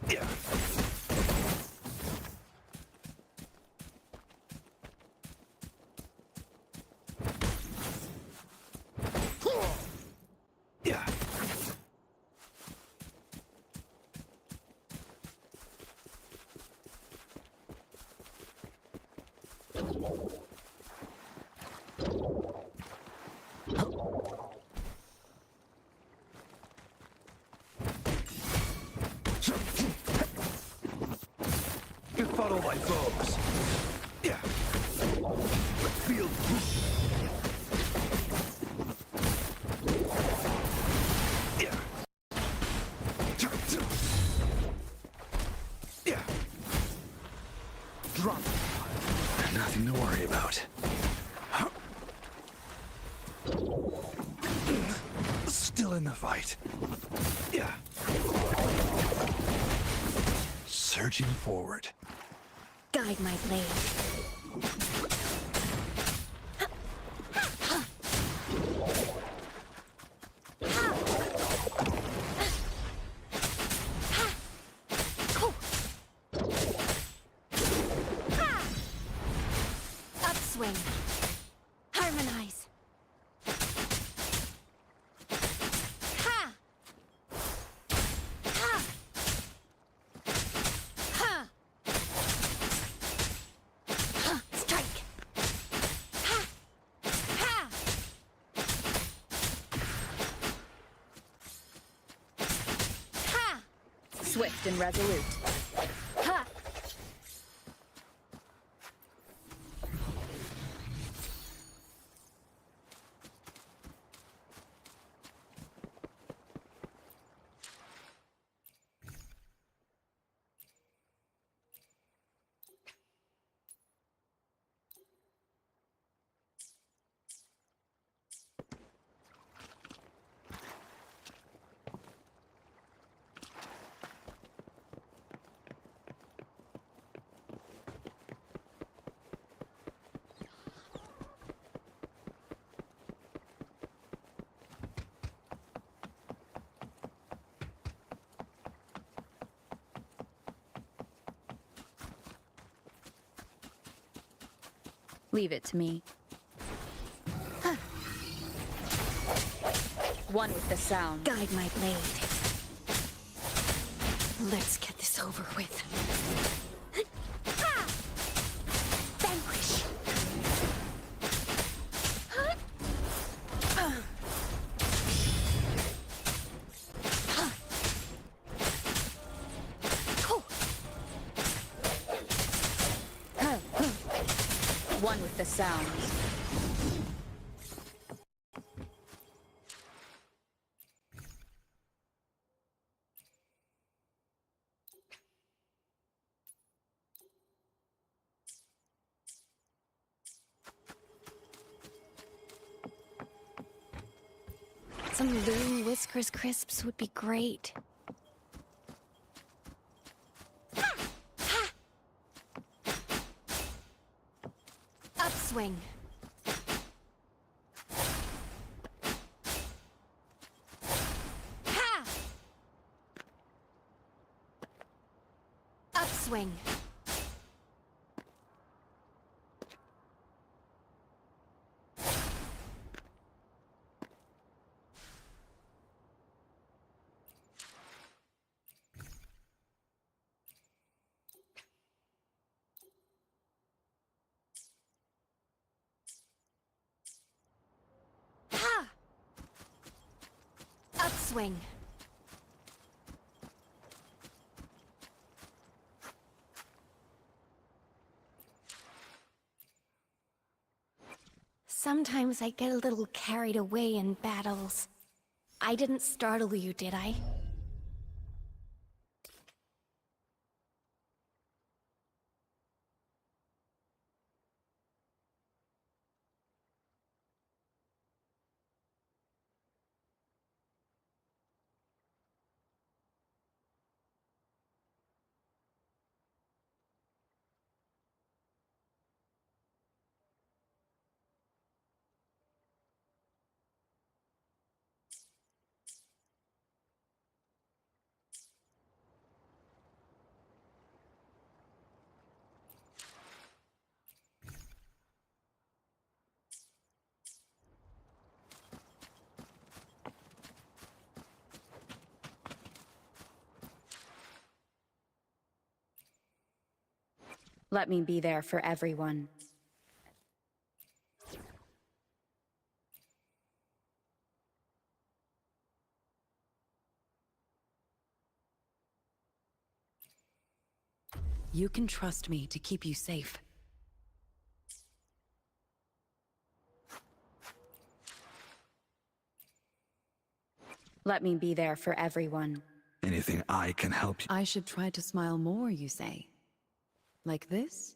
Yeah. Yeah. Follow my foes. Yeah. Feel. Yeah. Yeah. Drop. Nothing to worry about. Still in the fight. Yeah. Surging forward. Guide my blade. Upswing. Harmonize. Ha! Ha! Ha! Ha! Strike. Ha! Ha! Ha! Swift and resolute. Ha! Leave it to me. One with the sound. Guide my blade. Let's get this over with. Vanquish. One with the sound. Some Loon Whiskers crisps would be great. Upswing. Ha! Upswing. Ha! Upswing. Sometimes I get a little carried away in battles. I didn't startle you, did I? Let me be there for everyone. You can trust me to keep you safe. Let me be there for everyone. Anything I can help you? I should try to smile more, you say? Like this?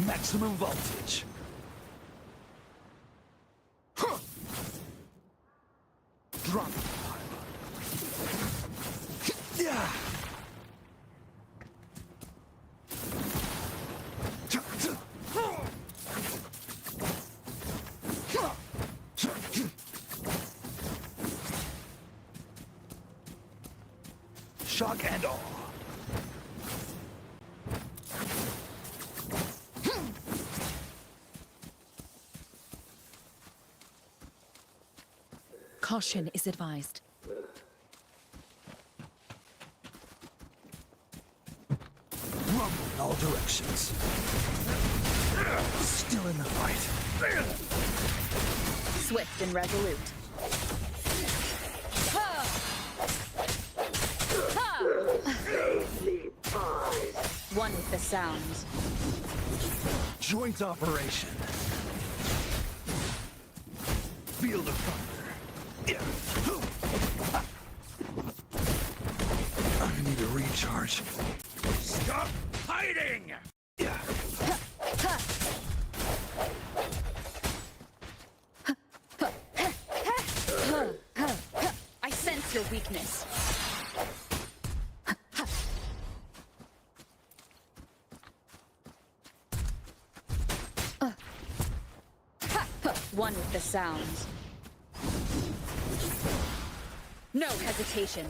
Maximum voltage. Drop. Yeah. Shock and all. Caution is advised. Rumble in all directions. Still in the fight. Swift and resolute. One with the sounds. Joint operation. Field of thunder. Yeah. I need a recharge. Stop hiding! Yeah. I sense your weakness. One with the sounds. No hesitation.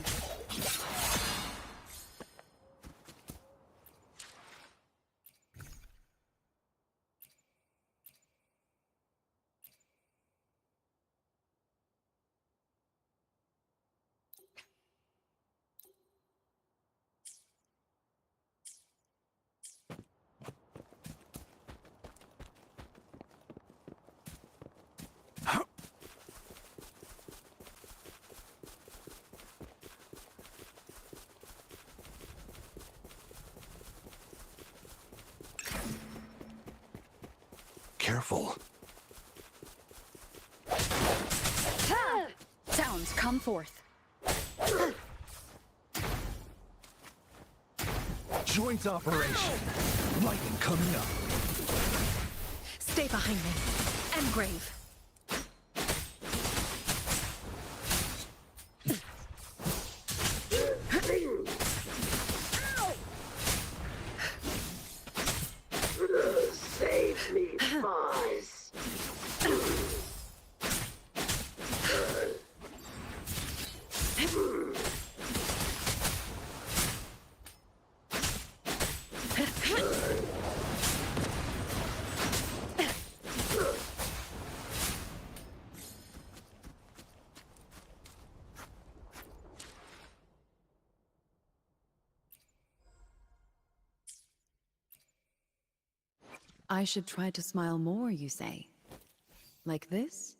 Careful. Sounds come forth. Joint operation. Lightning coming up. Stay behind me. Engrave. Save me, boys. I should try to smile more, you say? Like this?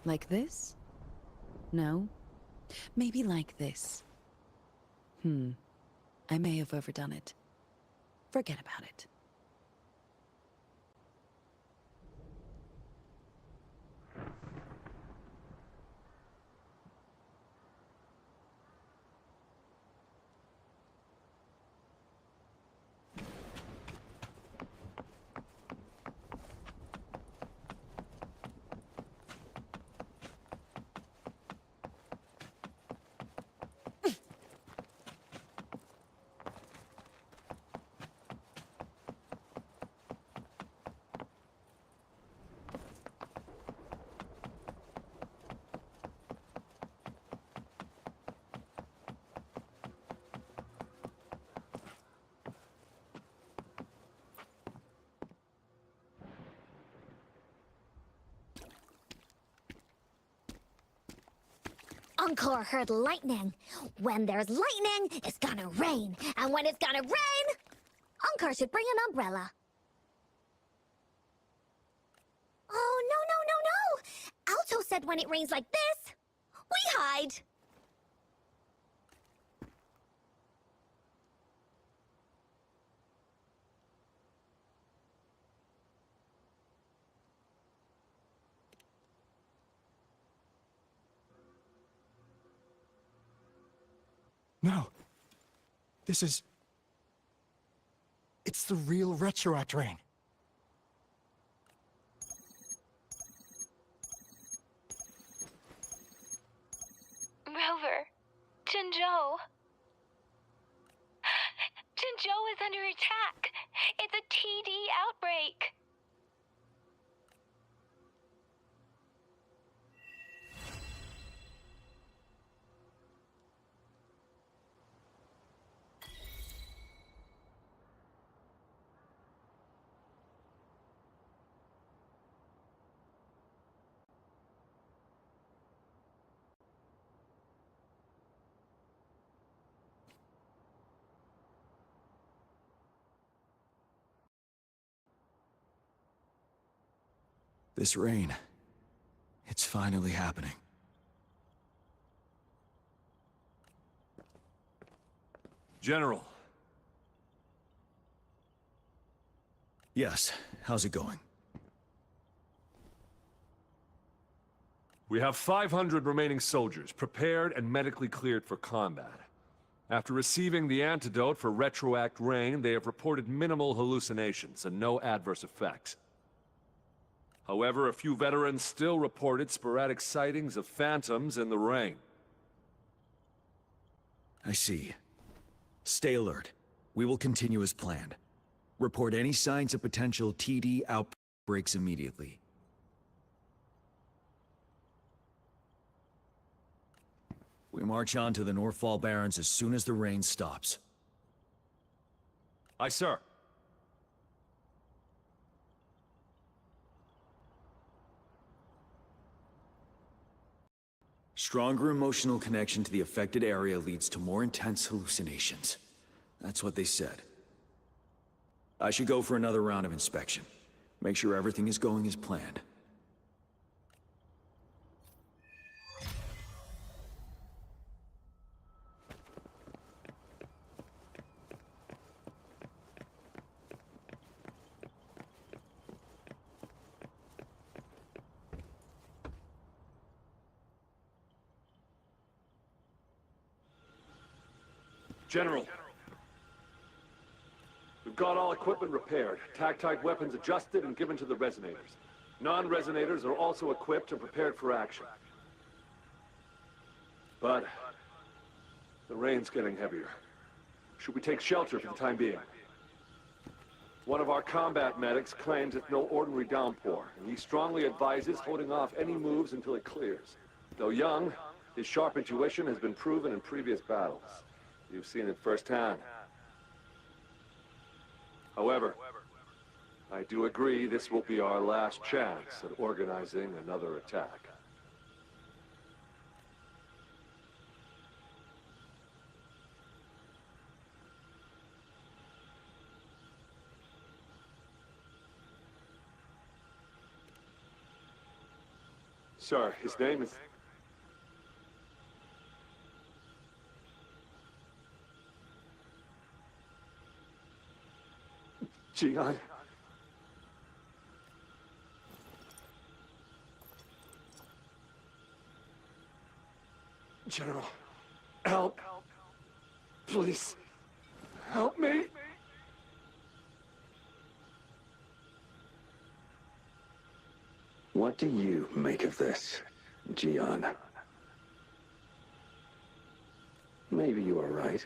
Like this? No? Maybe like this. I may have overdone it. Forget about it. Encore heard lightning. When there's lightning, it's gonna rain. And when it's gonna rain, Encore should bring an umbrella. Oh, no, no, no, no! Alto said when it rains like this, we hide. No. This is... It's the real Retroact rain. Rover, Jinzhou. Jinzhou is under attack. It's a TD outbreak. This rain... It's finally happening. General. Yes, how's it going? We have 500 remaining soldiers, prepared and medically cleared for combat. After receiving the antidote for retroact rain, they have reported minimal hallucinations and no adverse effects. However, a few veterans still reported sporadic sightings of phantoms in the rain. I see. Stay alert. We will continue as planned. Report any signs of potential TD outbreaks immediately. We march on to the Northfall Barrens as soon as the rain stops. Aye, sir. Stronger emotional connection to the affected area leads to more intense hallucinations. That's what they said. I should go for another round of inspection. Make sure everything is going as planned. General. We've got all equipment repaired, tac-type weapons adjusted and given to the resonators. Non-resonators are also equipped and prepared for action. But the rain's getting heavier. Should we take shelter for the time being? One of our combat medics claims it's no ordinary downpour, and he strongly advises holding off any moves until it clears. Though young, his sharp intuition has been proven in previous battles. You've seen it firsthand. However, I do agree this will be our last chance at organizing another attack. Sir, his name is... Jian. General, help. Please, help me. What do you make of this, Jian? Maybe you are right.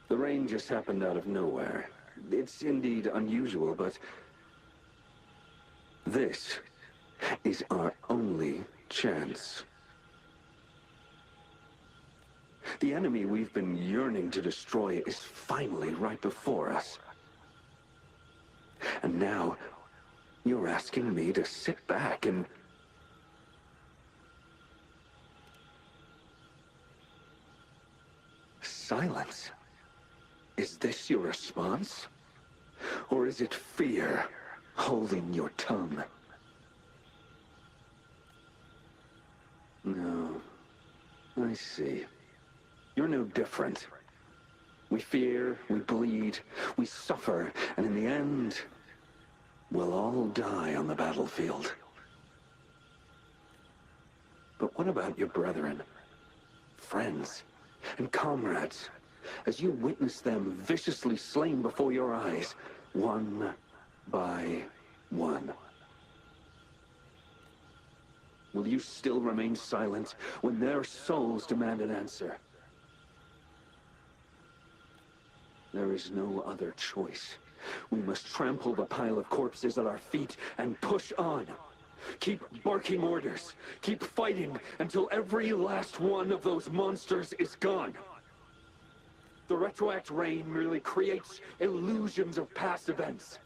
The rain just happened out of nowhere. It's indeed unusual, but this is our only chance. The enemy we've been yearning to destroy is finally right before us. And now, you're asking me to sit back and... silence? Is this your response? Or is it fear holding your tongue? No. I see. You're no different. We fear, we bleed, we suffer, and in the end, we'll all die on the battlefield. But what about your brethren, friends, and comrades? As you witness them viciously slain before your eyes, one by one. Will you still remain silent when their souls demand an answer? There is no other choice. We must trample the pile of corpses at our feet and push on. Keep barking orders. Keep fighting until every last one of those monsters is gone. The retroact rain merely creates illusions of past events.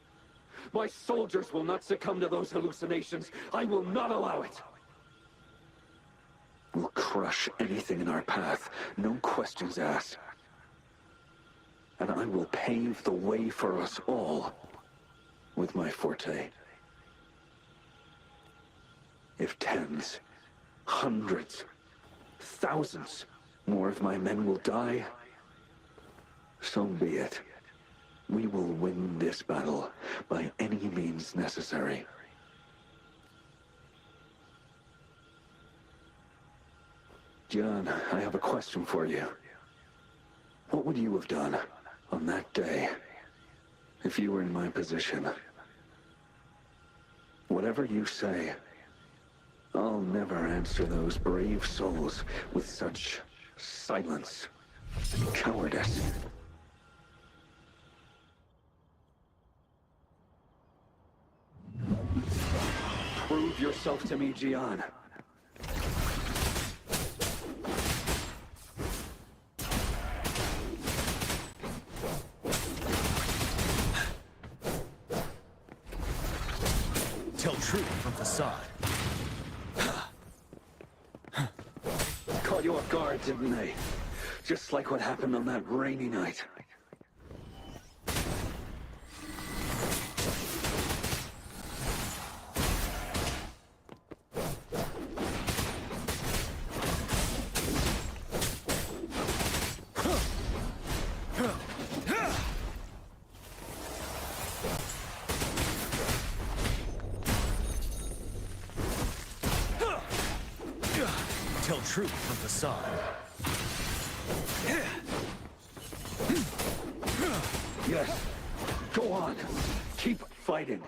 My soldiers will not succumb to those hallucinations. I will not allow it. We'll crush anything in our path, no questions asked. And I will pave the way for us all with my forte. If tens, hundreds, thousands more of my men will die, so be it. We will win this battle by any means necessary. John, I have a question for you. What would you have done on that day if you were in my position? Whatever you say, I'll never answer those brave souls with such silence and cowardice. Prove yourself to me, Gian. Tell truth from facade. Caught you off guard, didn't they? Just like what happened on that rainy night. Tell truth from facade. Yes. Go on. Keep fighting.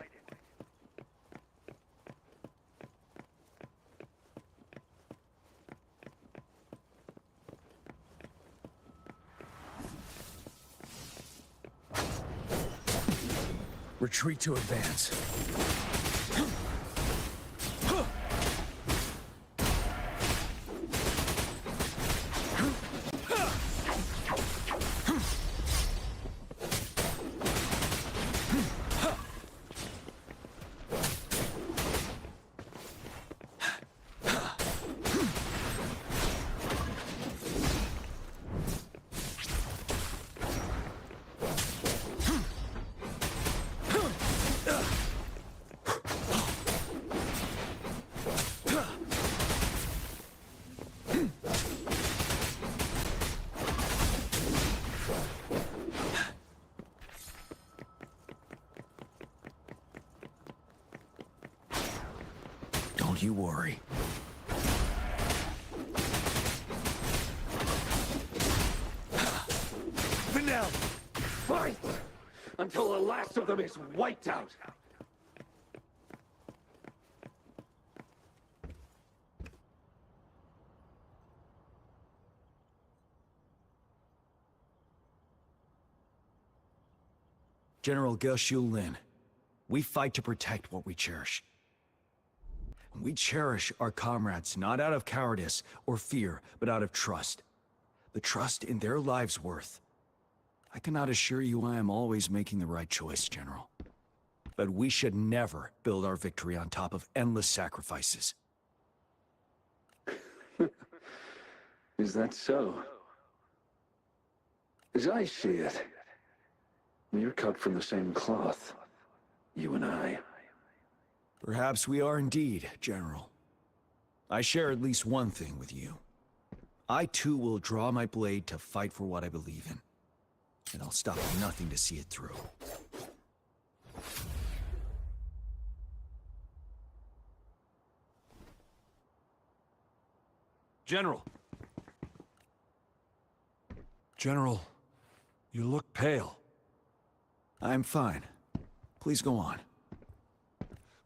Retreat to advance. Don't you worry. Vanel! Fight! Until the last of them is wiped out! General Ge Lin, we fight to protect what we cherish. We cherish our comrades not out of cowardice or fear, but out of trust. The trust in their lives' worth. I cannot assure you I am always making the right choice, General. But we should never build our victory on top of endless sacrifices. Is that so? As I see it, you're cut from the same cloth, you and I. Perhaps we are indeed, General. I share at least one thing with you. I too will draw my blade to fight for what I believe in. And I'll stop at nothing to see it through. General. General, you look pale. I'm fine. Please go on.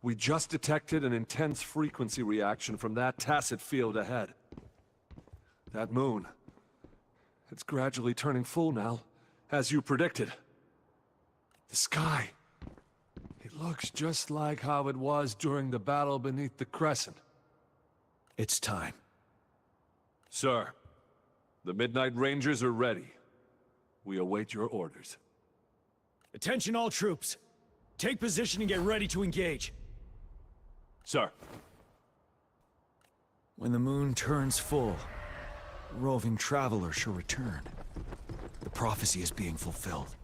We just detected an intense frequency reaction from that tacit field ahead. That moon. It's gradually turning full now, as you predicted. The sky. It looks just like how it was during the battle beneath the crescent. It's time. Sir, the Midnight Rangers are ready. We await your orders. Attention all troops. Take position and get ready to engage. Sir. When the moon turns full, the roving traveler shall return. The prophecy is being fulfilled.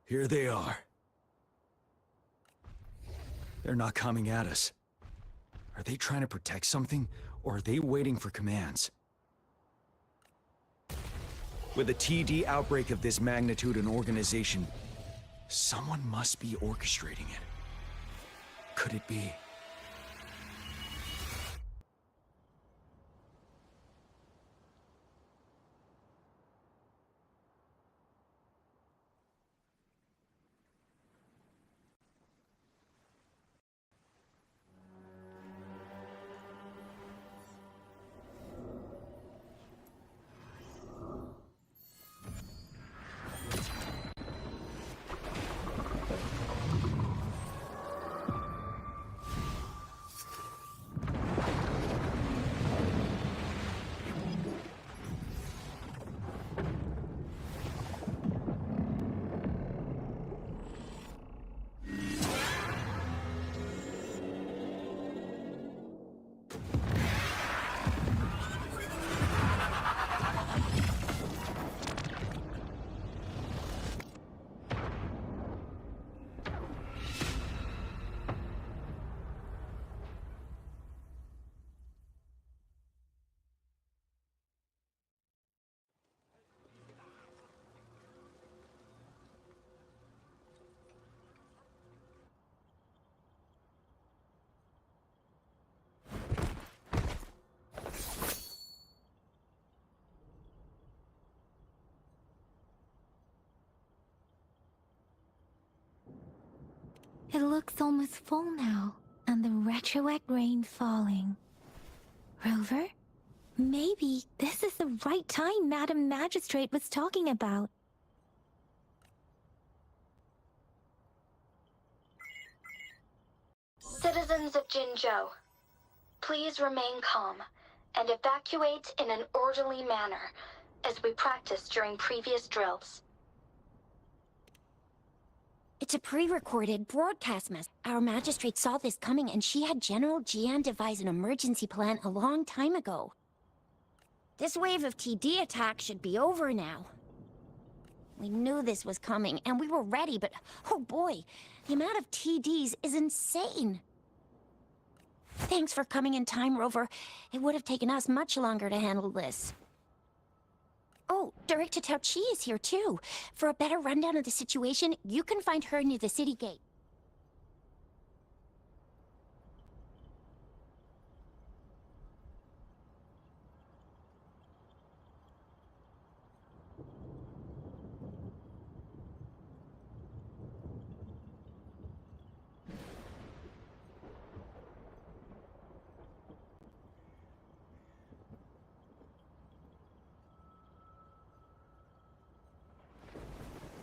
Here they are. They're not coming at us. Are they trying to protect something, or are they waiting for commands? With a TD outbreak of this magnitude and organization, someone must be orchestrating it. Could it be? It looks almost full now, and the retroact rain falling. Rover? Maybe this is the right time Madam Magistrate was talking about. Citizens of Jinzhou, please remain calm and evacuate in an orderly manner, as we practiced during previous drills. It's a pre-recorded broadcast mess. Our magistrate saw this coming and she had General Jian devise an emergency plan a long time ago. This wave of TD attacks should be over now. We knew this was coming and we were ready, but oh boy, the amount of TDs is insane. Thanks for coming in time, Rover. It would have taken us much longer to handle this. Oh, Director Tao Chi is here too. For a better rundown of the situation, you can find her near the city gate.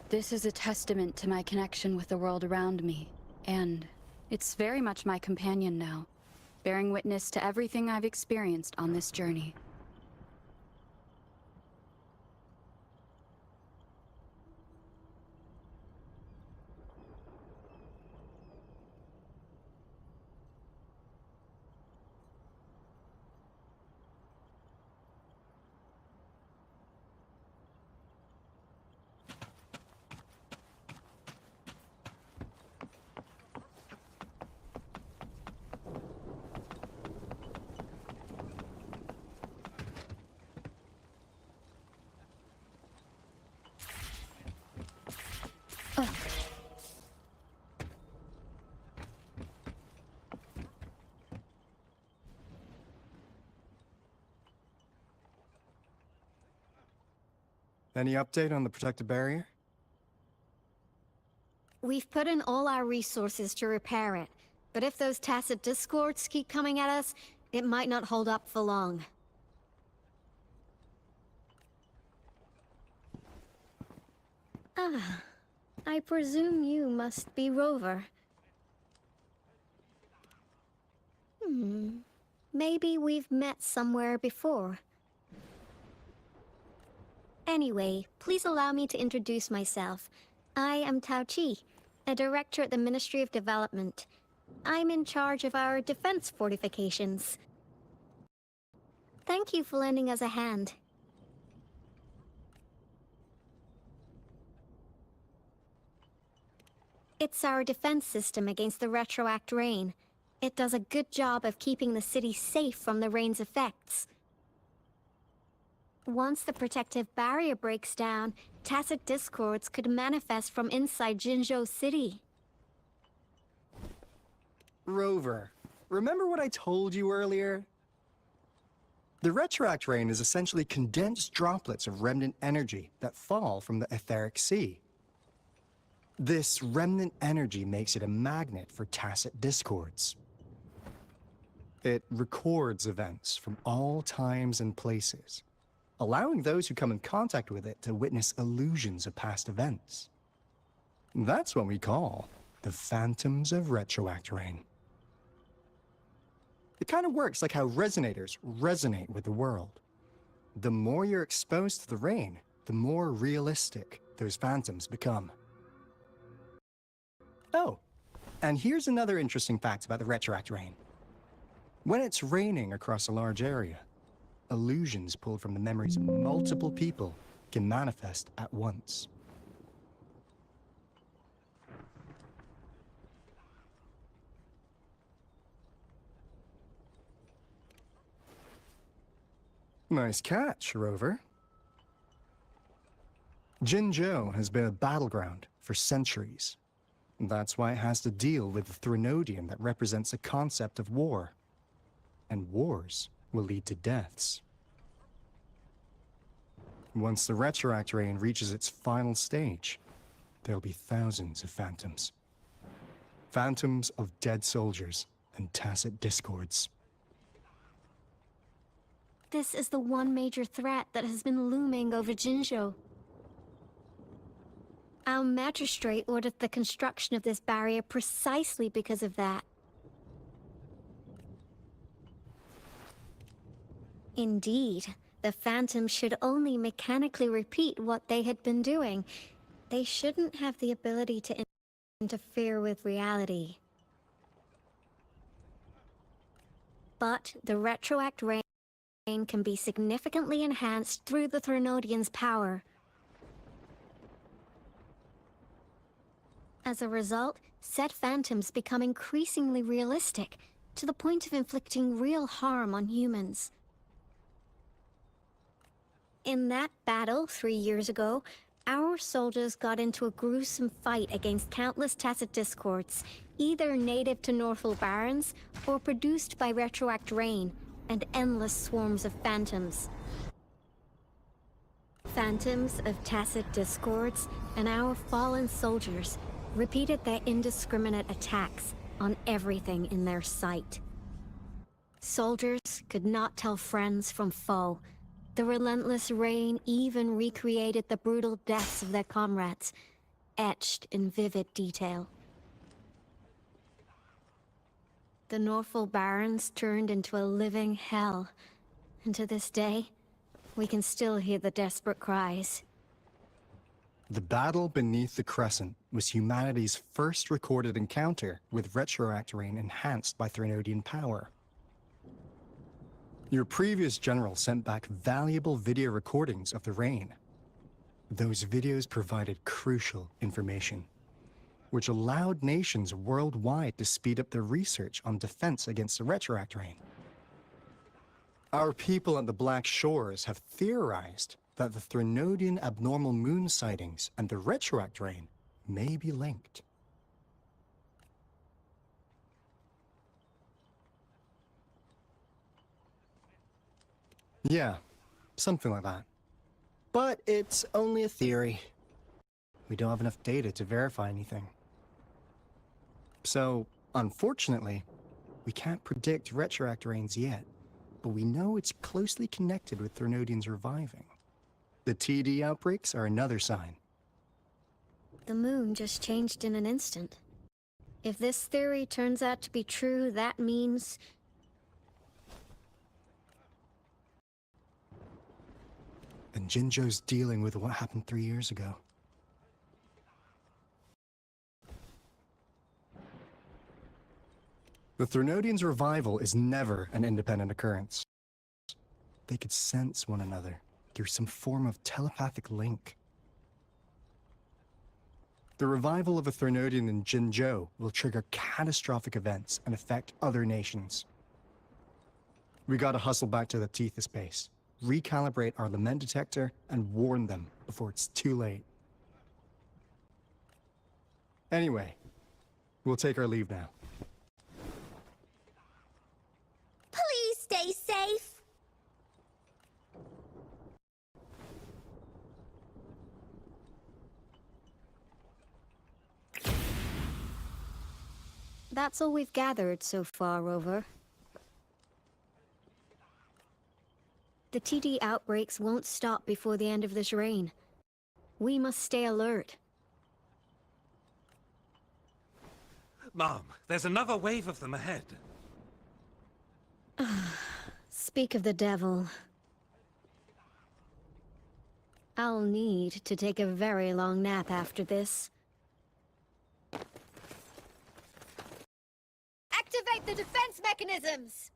This is a testament to my connection with the world around me, and it's very much my companion now, bearing witness to everything I've experienced on this journey. Any update on the protective barrier? We've put in all our resources to repair it, but if those tacit discords keep coming at us, it might not hold up for long. Ah, I presume you must be Rover. Maybe we've met somewhere before. Anyway, please allow me to introduce myself. I am Tao Chi, a director at the Ministry of Development. I'm in charge of our defense fortifications. Thank you for lending us a hand. It's our defense system against the retroact rain. It does a good job of keeping the city safe from the rain's effects. Once the protective barrier breaks down, tacit discords could manifest from inside Jinzhou City. Rover, remember what I told you earlier? The retroact rain is essentially condensed droplets of remnant energy that fall from the etheric sea. This remnant energy makes it a magnet for tacit discords. It records events from all times and places, allowing those who come in contact with it to witness illusions of past events. That's what we call the phantoms of retroact rain. It kind of works like how resonators resonate with the world. The more you're exposed to the rain, the more realistic those phantoms become. Oh, and here's another interesting fact about the retroact rain. When it's raining across a large area, illusions pulled from the memories of multiple people can manifest at once. Nice catch, Rover. Jinzhou has been a battleground for centuries. That's why it has to deal with the Threnodium that represents a concept of war. And wars will lead to deaths. Once the retroact rain reaches its final stage, there'll be thousands of phantoms. phantoms of dead soldiers and tacit discords. This is the one major threat that has been looming over Jinzhou. Our magistrate ordered the construction of this barrier precisely because of that. Indeed, the phantoms should only mechanically repeat what they had been doing. They shouldn't have the ability to interfere with reality. But the retroact rain can be significantly enhanced through the Threnodian's power. As a result, said phantoms become increasingly realistic, to the point of inflicting real harm on humans. In that battle 3 years ago, our soldiers got into a gruesome fight against countless tacit discords, either native to Northal Barrens or produced by retroact rain and endless swarms of phantoms. Phantoms of tacit discords and our fallen soldiers repeated their indiscriminate attacks on everything in their sight. Soldiers could not tell friends from foe. The relentless rain even recreated the brutal deaths of their comrades, etched in vivid detail. The Northal Barrens turned into a living hell, and to this day, we can still hear the desperate cries. The battle beneath the Crescent was humanity's first recorded encounter with retroact rain enhanced by Threnodian power. Your previous general sent back valuable video recordings of the rain. Those videos provided crucial information, which allowed nations worldwide to speed up their research on defense against the retroact rain. Our people at the Black Shores have theorized that the Threnodian abnormal moon sightings and the retroact rain may be linked. Yeah, something like that. But it's only a theory. We don't have enough data to verify anything. So, unfortunately, we can't predict retroact rains yet, but we know it's closely connected with Threnodians reviving. The TD outbreaks are another sign. The moon just changed in an instant. If this theory turns out to be true, that means... And Jinzhou's dealing with what happened 3 years ago. The Threnodians' revival is never an independent occurrence. They could sense one another through some form of telepathic link. The revival of a Threnodian in Jinzhou will trigger catastrophic events and affect other nations. We gotta hustle back to the Tethys base, recalibrate our lament detector, and warn them before it's too late. Anyway, we'll take our leave now. Please stay safe. That's all we've gathered so far, Rover. The TD outbreaks won't stop before the end of this reign. We must stay alert. Mom, there's another wave of them ahead. Speak of the devil. I'll need to take a very long nap after this. Activate the defense mechanisms!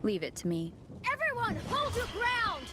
Leave it to me. Everyone, hold your ground!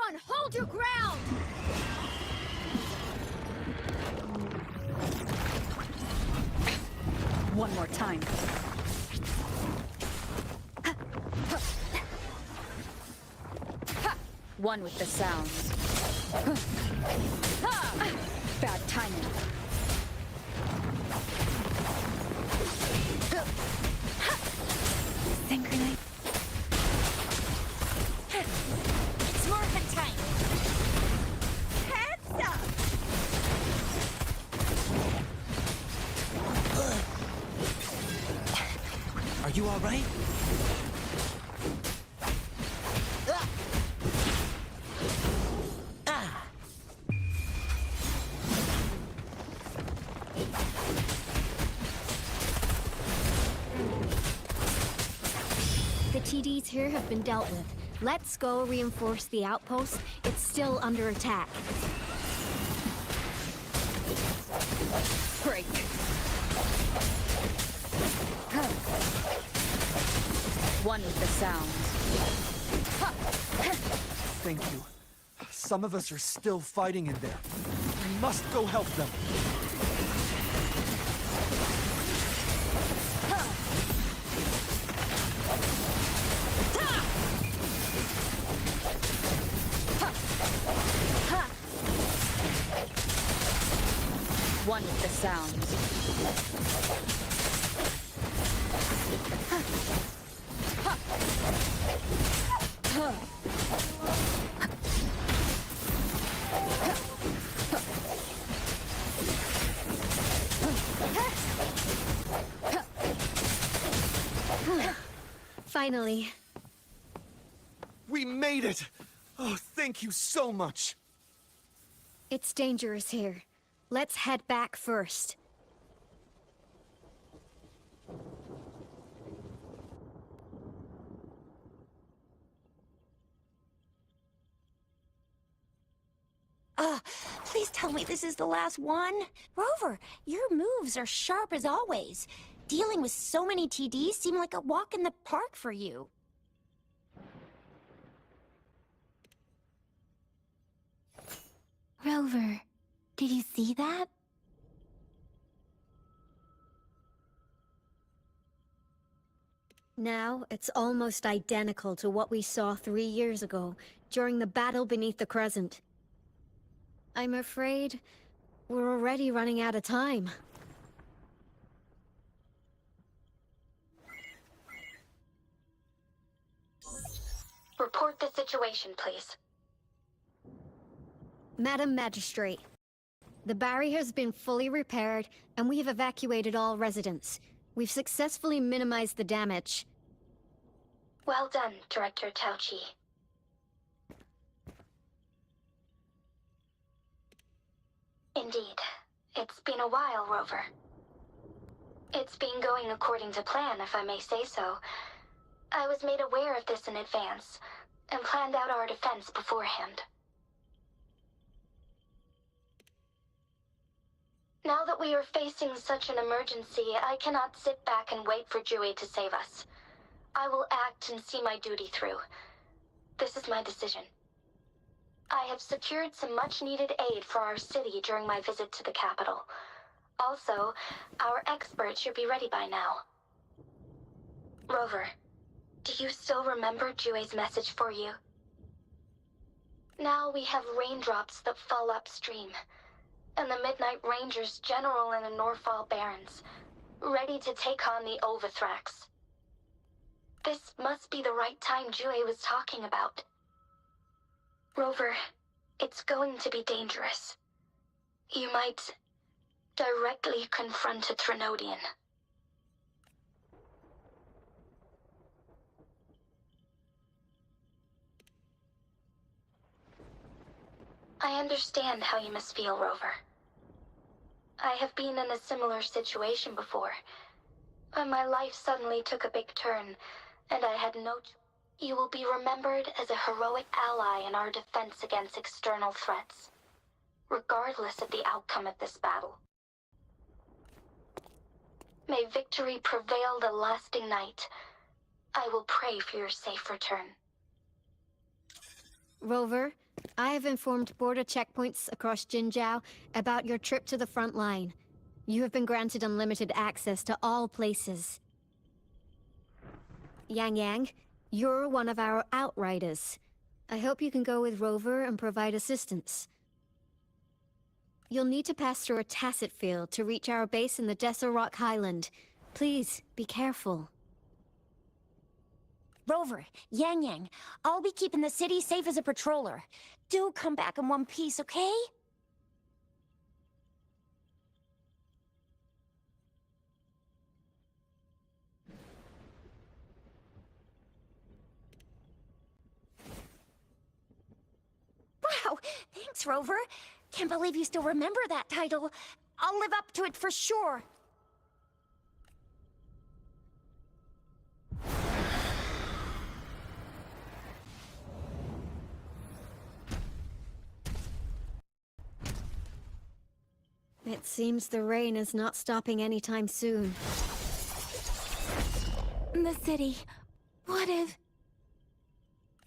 Everyone, hold your ground! One more time. One with the sounds. Bad timing. Synchronize. It's Morphin time! Heads up! Are you all right? The TDs here have been dealt with. Let's go reinforce the outpost. It's still under attack. Break. One with the sounds. Thank you. Some of us are still fighting in there. We must go help them. One with the sounds. Finally. We made it! Oh, thank you so much! It's dangerous here. Let's head back first. Please tell me this is the last one. Rover, your moves are sharp as always. Dealing with so many TDs seem like a walk in the park for you. Rover, did you see that? Now, it's almost identical to what we saw 3 years ago, during the battle beneath the Crescent. I'm afraid we're already running out of time. Report the situation, please. Madam Magistrate, the barrier has been fully repaired, and we have evacuated all residents. We've successfully minimized the damage. Well done, Director Tauchi. Indeed. It's been a while, Rover. It's been going according to plan, if I may say so. I was made aware of this in advance, and planned out our defense beforehand. Now that we are facing such an emergency, I cannot sit back and wait for Jue to save us. I will act and see my duty through. This is my decision. I have secured some much-needed aid for our city during my visit to the capital. Also, our experts should be ready by now. Rover, do you still remember Jue's message for you? Now we have raindrops that fall upstream, and the Midnight Rangers general in the Norfall Barrens, ready to take on the Overthrax. This must be the right time Jue was talking about. Rover, it's going to be dangerous. You might directly confront a Trinodian. I understand how you must feel, Rover. I have been in a similar situation before, when my life suddenly took a big turn, and I had no choice. You will be remembered as a heroic ally in our defense against external threats, regardless of the outcome of this battle. May victory prevail the lasting night. I will pray for your safe return. Rover, I have informed border checkpoints across Jinzhou about your trip to the front line. You have been granted unlimited access to all places. Yang, you're one of our outriders. I hope you can go with Rover and provide assistance. You'll need to pass through a tacit field to reach our base in the Desert Rock Highland. Please, be careful. Rover, Yang, I'll be keeping the city safe as a patroller. Do come back in one piece, okay? Wow, thanks, Rover. Can't believe you still remember that title. I'll live up to it for sure. It seems the rain is not stopping anytime soon. The city. What if...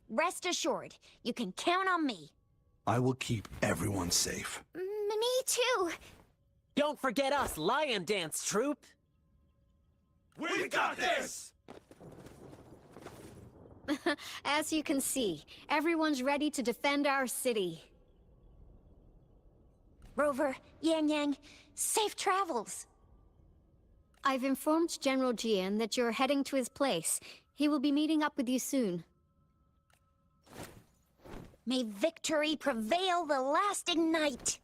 Rest assured, you can count on me. I will keep everyone safe. Me too. Don't forget us, Lion Dance Troop! We got this! As you can see, everyone's ready to defend our city. Rover, Yang, safe travels. I've informed General Jian that you're heading to his place. He will be meeting up with you soon. May victory prevail the lasting night.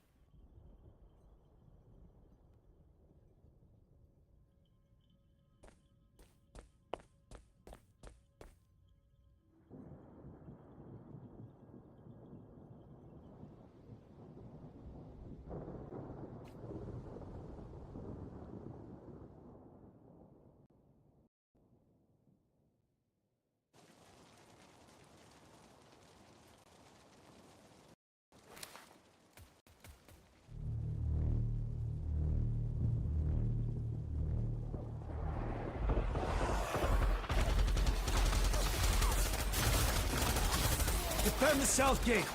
Defend the south gate.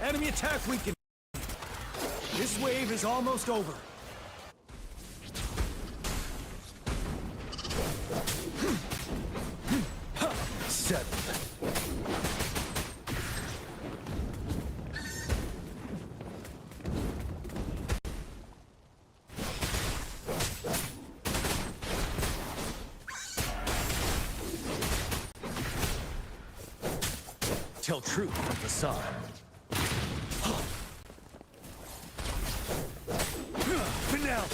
Enemy attack weakened. This wave is almost over. Settled. Tell truth from facade. Finale.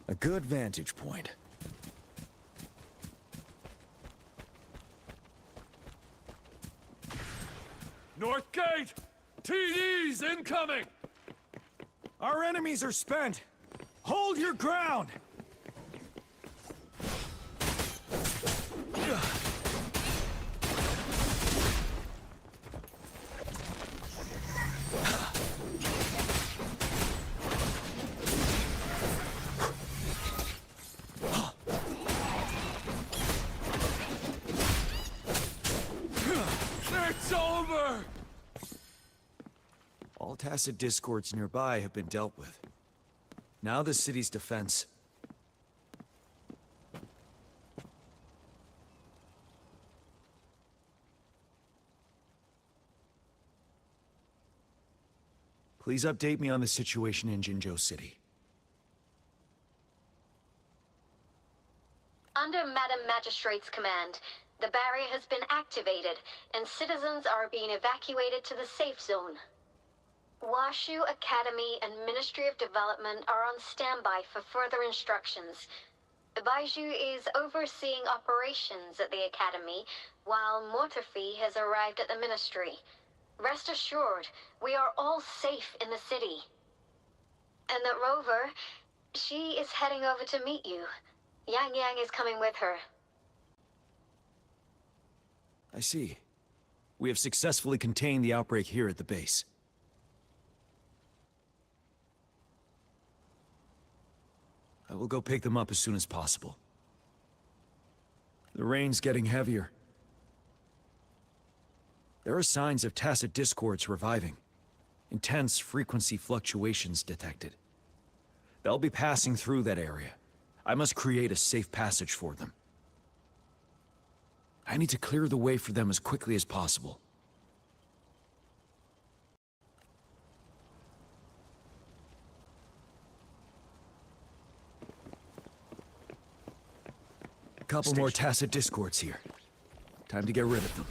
A good vantage point. North Gate! TDs incoming! Our enemies are spent. Hold your ground. It's over! All tacit discords nearby have been dealt with. Now the city's defense. Please update me on the situation in Jinzhou City. Under Madam Magistrate's command, the barrier has been activated, and citizens are being evacuated to the safe zone. Washu Academy and Ministry of Development are on standby for further instructions. Baiju is overseeing operations at the Academy, while Mortefi has arrived at the Ministry. Rest assured, we are all safe in the city. And that Rover, she is heading over to meet you. Yang Yang is coming with her. I see. We have successfully contained the outbreak here at the base. I will go pick them up as soon as possible. The rain's getting heavier. There are signs of tacit discords reviving. Intense frequency fluctuations detected. They'll be passing through that area. I must create a safe passage for them. I need to clear the way for them as quickly as possible. A couple more tacit discords here. Time to get rid of them.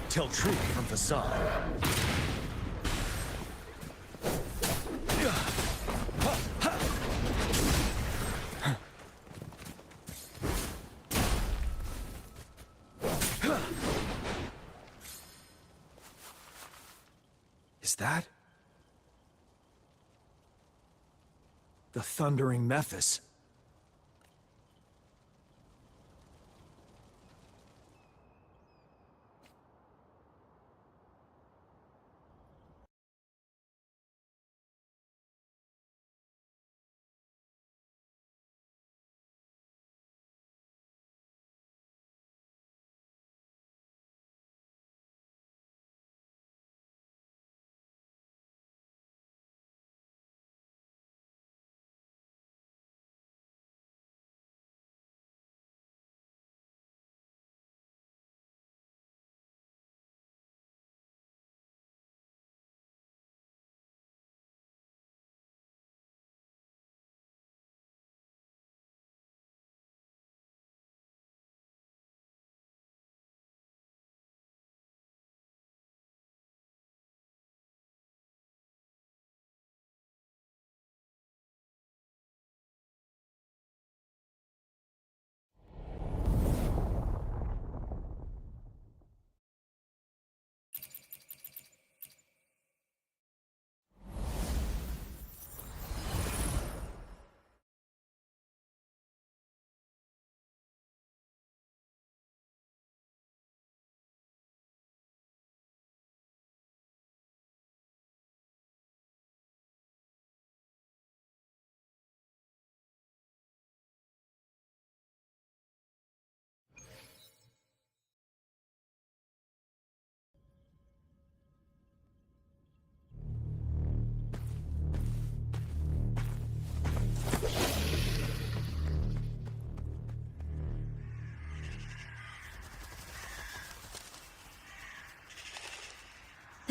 Tell truth from facade. Is that the Thundering Mephis?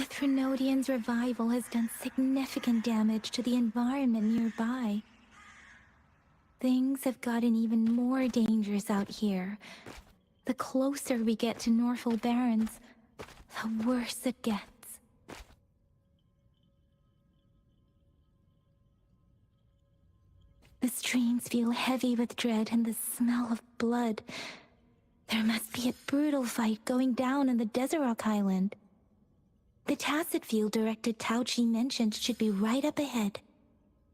The Threnodian's revival has done significant damage to the environment nearby. Things have gotten even more dangerous out here. The closer we get to Norfall Barrens, the worse it gets. The streams feel heavy with dread and the smell of blood. There must be a brutal fight going down in the Desert Rock Highland. The tacit field Director Tauchi mentioned should be right up ahead.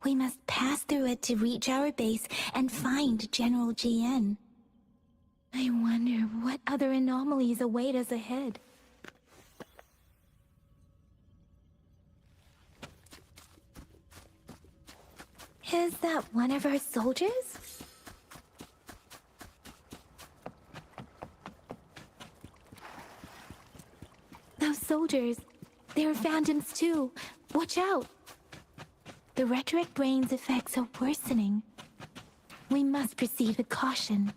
We must pass through it to reach our base and find General GN. I wonder what other anomalies await us ahead. Is that one of our soldiers? Those soldiers, they're phantoms too. Watch out! The rhetoric brain's effects are worsening. We must proceed with caution.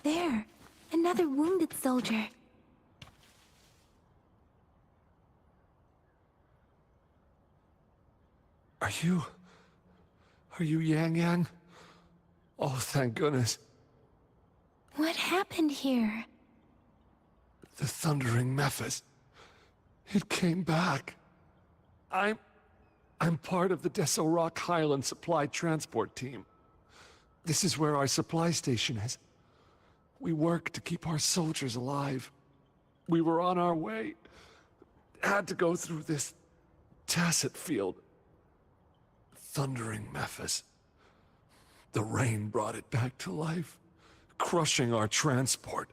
There, another wounded soldier. Are you Yang Yang? Oh, thank goodness. What happened here? The Thundering Mephis. It came back. I'm part of the Desert Rock Highland Supply Transport Team. This is where our supply station is. We work to keep our soldiers alive. We were on our way. Had to go through this tacit field. Thundering Mephis. The rain brought it back to life, crushing our transport.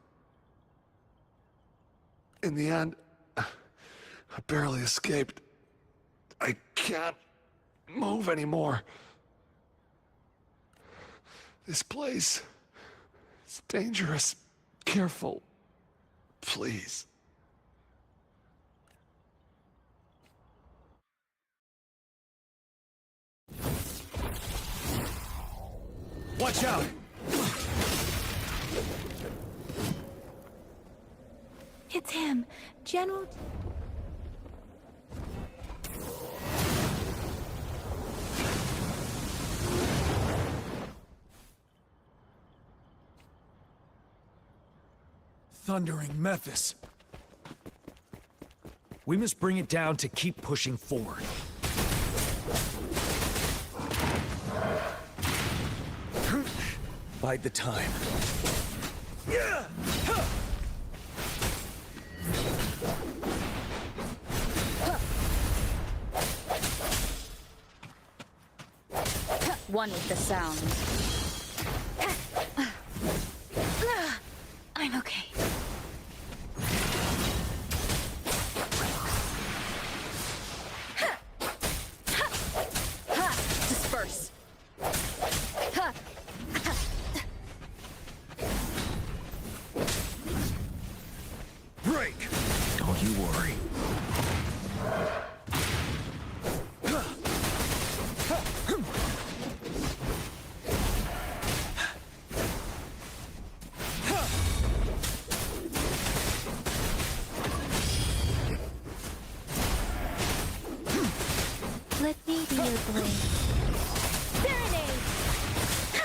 In the end, I barely escaped. I can't move anymore. This place is dangerous. Careful, please. Watch out! It's him, General... Thundering Mephis. We must bring it down to keep pushing forward. Bide the time. One with the sound. I'm okay. Disperse. Break! Don't you worry. Let me be your blade. Serenade!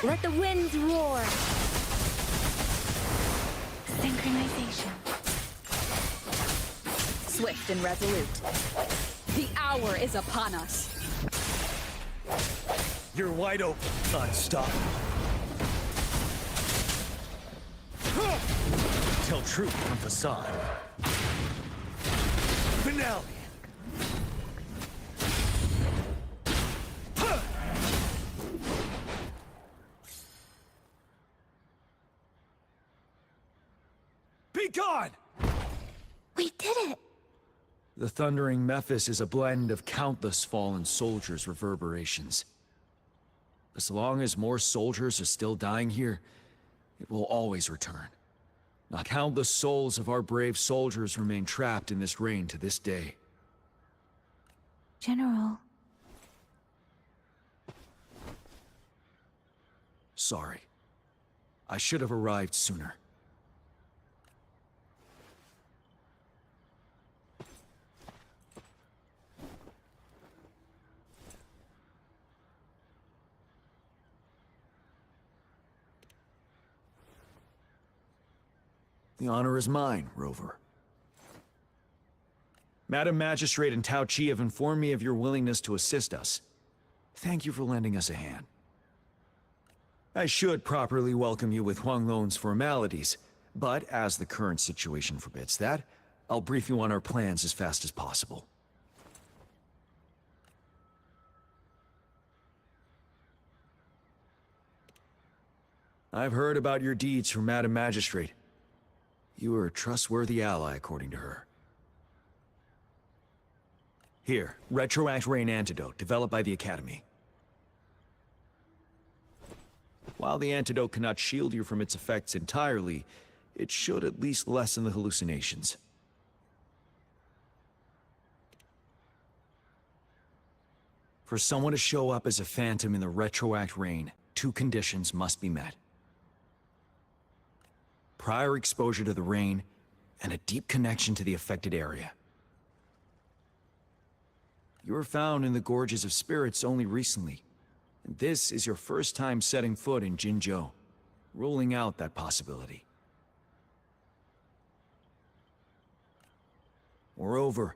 Let the winds roar. Synchronization. Swift and resolute. The hour is upon us. You're wide open. Unstoppable. Tell truth from facade. Finale. Be gone! We did it! The Thundering Mephis is a blend of countless fallen soldiers' reverberations. As long as more soldiers are still dying here, it will always return. Now countless souls of our brave soldiers remain trapped in this rain to this day. General. Sorry. I should have arrived sooner. The honor is mine, Rover. Madam Magistrate and Tao Chi have informed me of your willingness to assist us. Thank you for lending us a hand. I should properly welcome you with Huang Lon's formalities, but as the current situation forbids that, I'll brief you on our plans as fast as possible. I've heard about your deeds from Madam Magistrate. You are a trustworthy ally, according to her. Here, Retroact Rain Antidote, developed by the Academy. While the antidote cannot shield you from its effects entirely, it should at least lessen the hallucinations. For someone to show up as a phantom in the Retroact Rain, 2 conditions must be met. Prior exposure to the rain, and a deep connection to the affected area. You were found in the Gorges of Spirits only recently, and this is your first time setting foot in Jinzhou, ruling out that possibility. Moreover,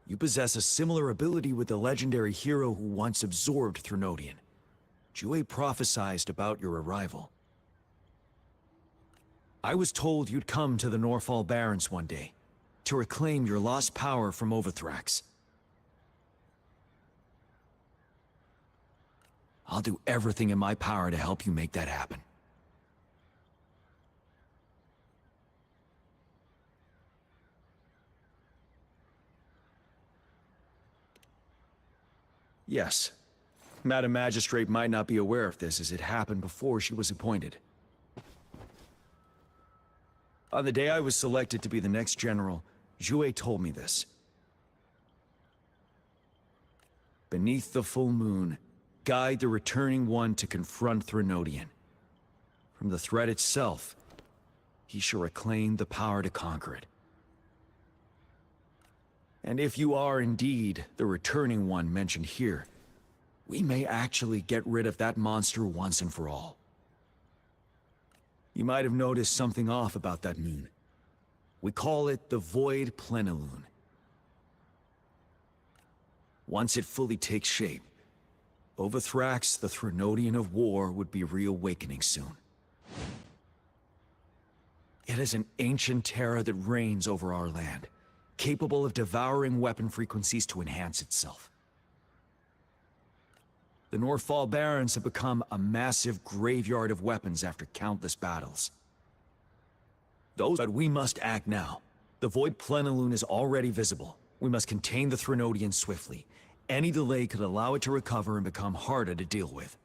you possess a similar ability with the legendary hero who once absorbed Threnodian. Jue prophesized about your arrival. I was told you'd come to the Norfall Barrens one day, to reclaim your lost power from Overthrax. I'll do everything in my power to help you make that happen. Yes. Madam Magistrate might not be aware of this as it happened before she was appointed. On the day I was selected to be the next general, Jue told me this. Beneath the full moon, guide the returning one to confront Threnodian. From the threat itself, he shall reclaim the power to conquer it. And if you are indeed the returning one mentioned here, we may actually get rid of that monster once and for all. You might have noticed something off about that moon. We call it the Void Plenilune. Once it fully takes shape, Overthrax, the Threnodian of War, would be reawakening soon. It is an ancient terror that reigns over our land, capable of devouring weapon frequencies to enhance itself. The Norfall Barrens have become a massive graveyard of weapons after countless battles. But we must act now. The Void Plenilune is already visible. We must contain the Threnodian swiftly. Any delay could allow it to recover and become harder to deal with.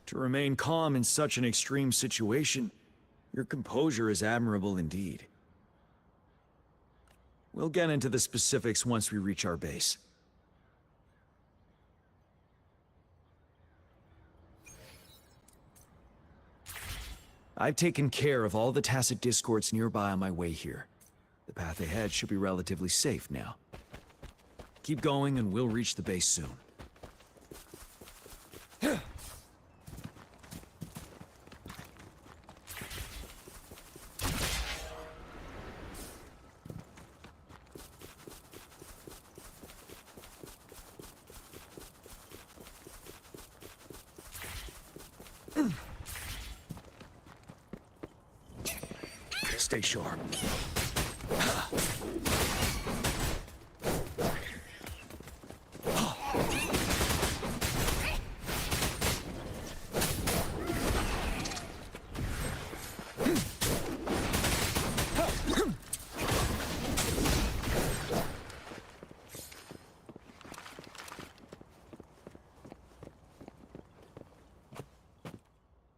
To remain calm in such an extreme situation, your composure is admirable indeed. We'll get into the specifics once we reach our base. I've taken care of all the tacit discords nearby on my way here. The path ahead should be relatively safe now. Keep going and we'll reach the base soon. Stay sharp.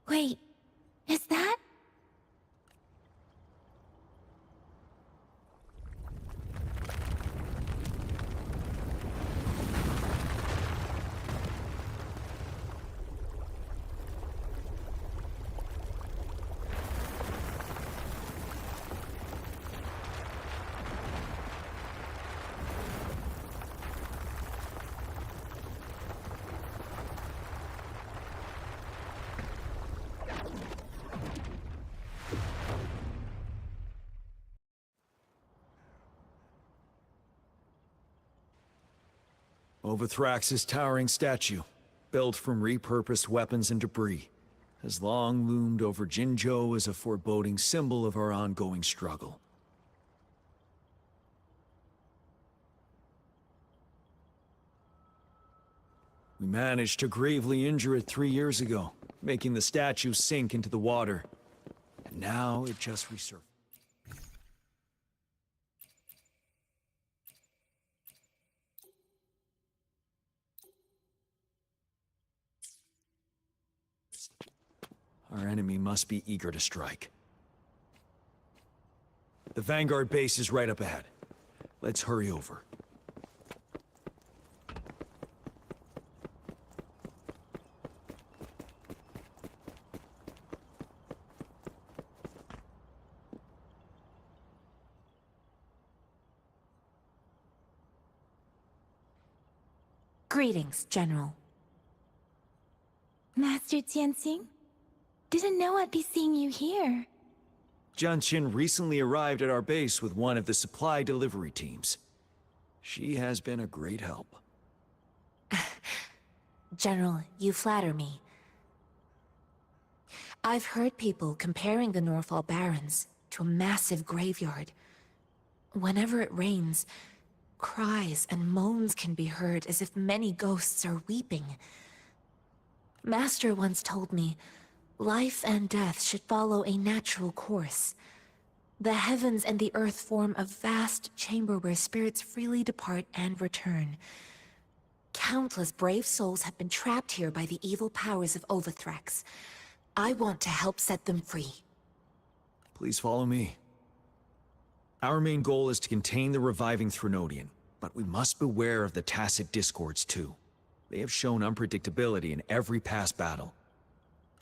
Wait, is that? Overthrax's towering statue, built from repurposed weapons and debris, has long loomed over Jinzhou as a foreboding symbol of our ongoing struggle. We managed to gravely injure it 3 years ago, making the statue sink into the water. And now it just resurfaced. Our enemy must be eager to strike. The Vanguard base is right up ahead. Let's hurry over. Greetings, General. Master Jianxing? Didn't know I'd be seeing you here. Jianqin recently arrived at our base with one of the supply delivery teams. She has been a great help. General, you flatter me. I've heard people comparing the Norfall Barrens to a massive graveyard. Whenever it rains, cries and moans can be heard as if many ghosts are weeping. Master once told me, life and death should follow a natural course. The heavens and the earth form a vast chamber where spirits freely depart and return. Countless brave souls have been trapped here by the evil powers of Overthrax. I want to help set them free. Please follow me. Our main goal is to contain the reviving Threnodian, but we must beware of the tacit discords too. They have shown unpredictability in every past battle.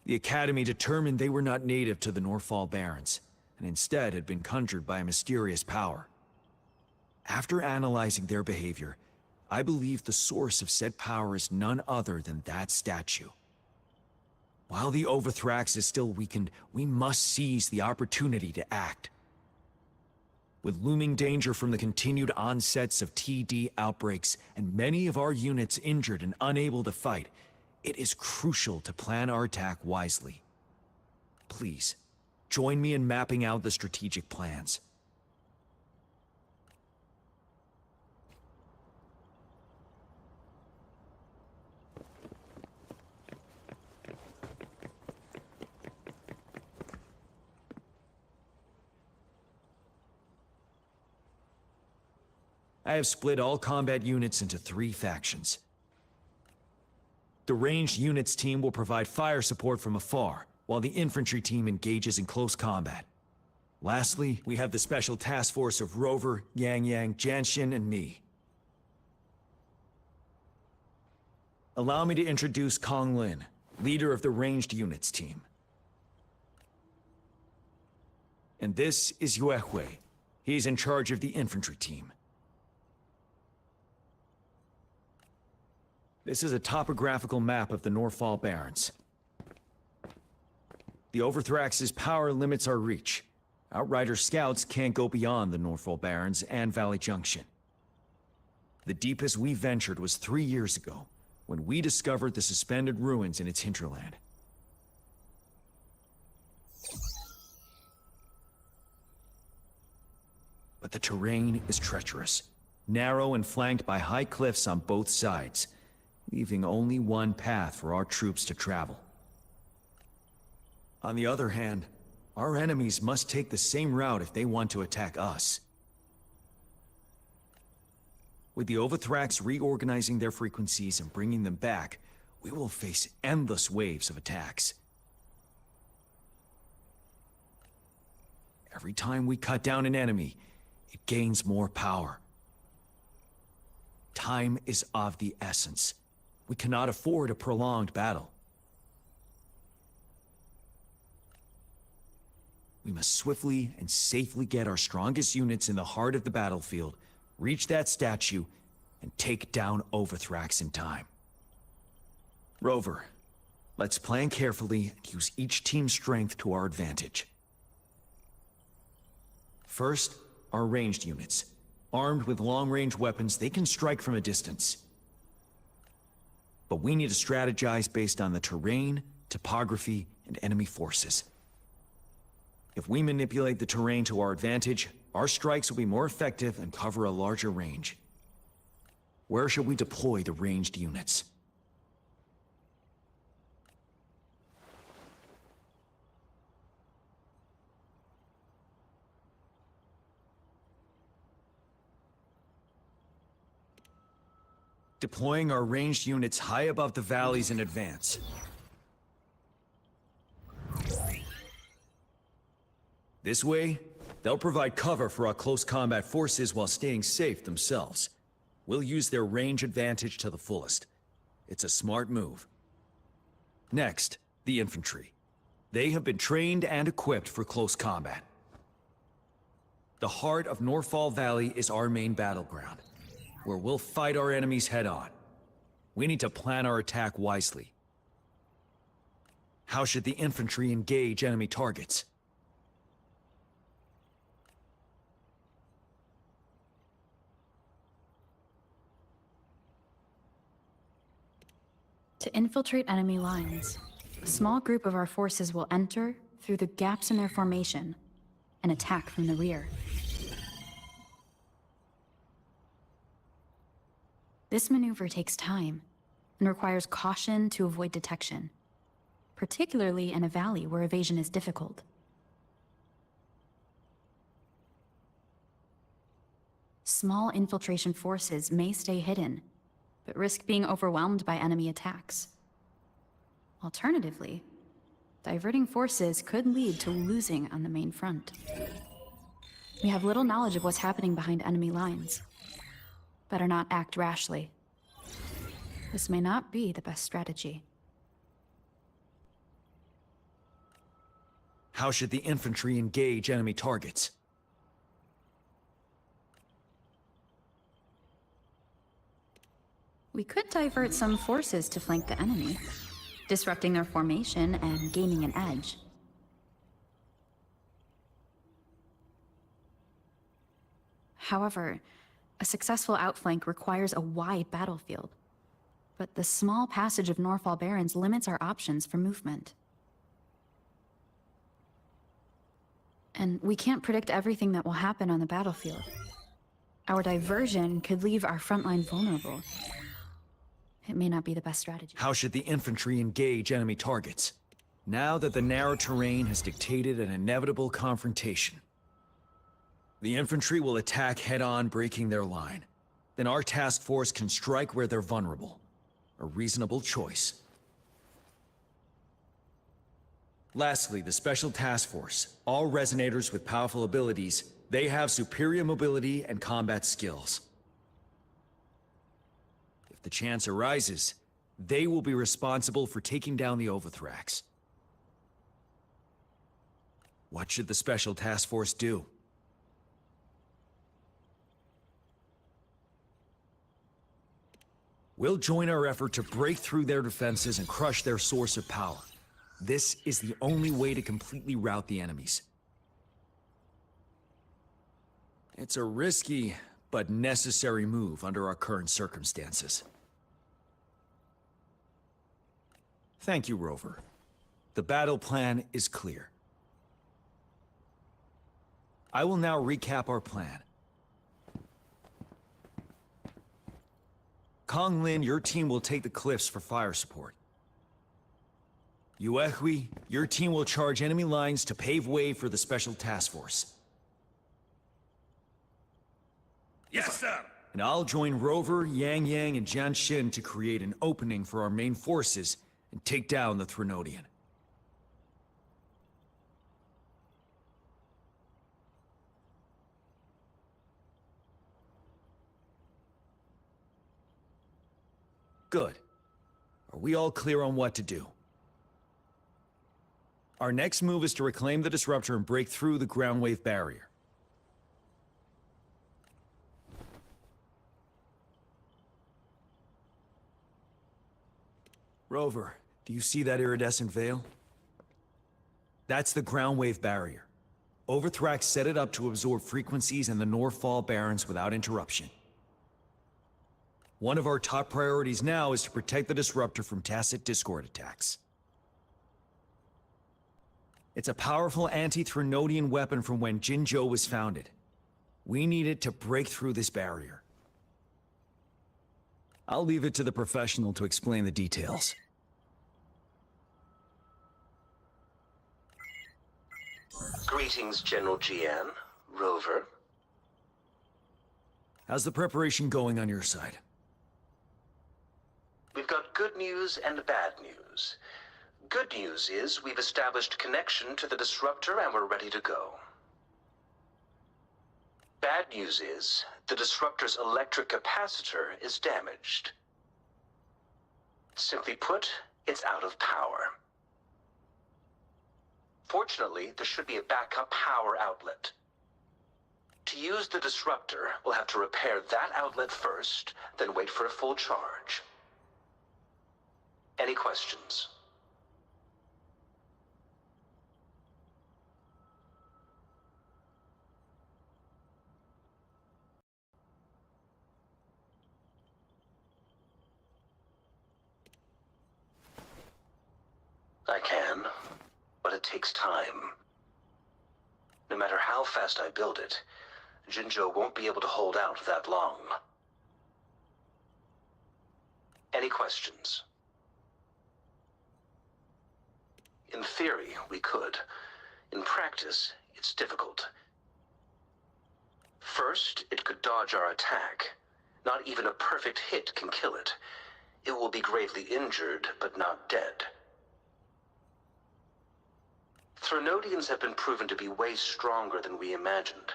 The Academy determined they were not native to the Norfall Barrens, and instead had been conjured by a mysterious power. After analyzing their behavior, I believe the source of said power is none other than that statue. While the Overthrax is still weakened, we must seize the opportunity to act. With looming danger from the continued onsets of TD outbreaks and many of our units injured and unable to fight, it is crucial to plan our attack wisely. Please, join me in mapping out the strategic plans. I have split all combat units into 3 factions. The ranged units team will provide fire support from afar, while the infantry team engages in close combat. Lastly, we have the special task force of Rover, Yang Yang, Jianxin, and me. Allow me to introduce Kong Lin, leader of the ranged units team. And this is Yue Hui. He's in charge of the infantry team. This is a topographical map of the Norfall Barrens. The Overthrax's power limits our reach. Outrider scouts can't go beyond the Norfall Barrens and Valley Junction. The deepest we ventured was 3 years ago, when we discovered the suspended ruins in its hinterland. But the terrain is treacherous, narrow and flanked by high cliffs on both sides, leaving only one path for our troops to travel. On the other hand, our enemies must take the same route if they want to attack us. With the Overthrax reorganizing their frequencies and bringing them back, we will face endless waves of attacks. Every time we cut down an enemy, it gains more power. Time is of the essence. We cannot afford a prolonged battle. We must swiftly and safely get our strongest units in the heart of the battlefield, reach that statue, and take down Overthrax in time. Rover, let's plan carefully and use each team's strength to our advantage. First, our ranged units. Armed with long-range weapons, they can strike from a distance. But we need to strategize based on the terrain, topography, and enemy forces. If we manipulate the terrain to our advantage, our strikes will be more effective and cover a larger range. Where should we deploy the ranged units? Deploying our ranged units high above the valleys in advance. This way, they'll provide cover for our close combat forces while staying safe themselves. We'll use their range advantage to the fullest. It's a smart move. Next, the infantry. They have been trained and equipped for close combat. The heart of Norfall Valley is our main battleground, where we'll fight our enemies head-on. We need to plan our attack wisely. How should the infantry engage enemy targets? To infiltrate enemy lines, a small group of our forces will enter through the gaps in their formation and attack from the rear. This maneuver takes time and requires caution to avoid detection, particularly in a valley where evasion is difficult. Small infiltration forces may stay hidden, but risk being overwhelmed by enemy attacks. Alternatively, diverting forces could lead to losing on the main front. We have little knowledge of what's happening behind enemy lines. Better not act rashly. This may not be the best strategy. How should the infantry engage enemy targets? We could divert some forces to flank the enemy, disrupting their formation and gaining an edge. However, a successful outflank requires a wide battlefield, but the small passage of Norfall Barrens limits our options for movement. And we can't predict everything that will happen on the battlefield. Our diversion could leave our frontline vulnerable. It may not be the best strategy. How should the infantry engage enemy targets? Now that the narrow terrain has dictated an inevitable confrontation. The infantry will attack head-on, breaking their line. Then our task force can strike where they're vulnerable. A reasonable choice. Lastly, the Special Task Force. All resonators with powerful abilities, they have superior mobility and combat skills. If the chance arises, they will be responsible for taking down the Overthrax. What should the Special Task Force do? We'll join our effort to break through their defenses and crush their source of power. This is the only way to completely rout the enemies. It's a risky, but necessary move under our current circumstances. Thank you, Rover. The battle plan is clear. I will now recap our plan. Kong Lin, your team will take the cliffs for fire support. Yuehui, your team will charge enemy lines to pave way for the Special Task Force. Yes, sir! And I'll join Rover, Yang Yang, and Jian Xin to create an opening for our main forces and take down the Threnodian. Good. Are we all clear on what to do? Our next move is to reclaim the Disruptor and break through the ground wave barrier. Rover, do you see that iridescent veil? That's the ground wave barrier. Overthrax set it up to absorb frequencies in the Norfall Barrens without interruption. One of our top priorities now is to protect the Disruptor from Tacit Discord attacks. It's a powerful anti-Threnodian weapon from when Jinzhou was founded. We need it to break through this barrier. I'll leave it to the professional to explain the details. Greetings, General GN. Rover. How's the preparation going on your side? We've got good news and bad news. Good news is we've established connection to the Disruptor and we're ready to go. Bad news is the Disruptor's electric capacitor is damaged. Simply put, it's out of power. Fortunately, there should be a backup power outlet. To use the Disruptor, we'll have to repair that outlet first, then wait for a full charge. Any questions? I can, but it takes time. No matter how fast I build it, Jinzhou won't be able to hold out that long. Any questions? In theory, we could. In practice, it's difficult. First, it could dodge our attack. Not even a perfect hit can kill it. It will be gravely injured, but not dead. Threnodians have been proven to be way stronger than we imagined.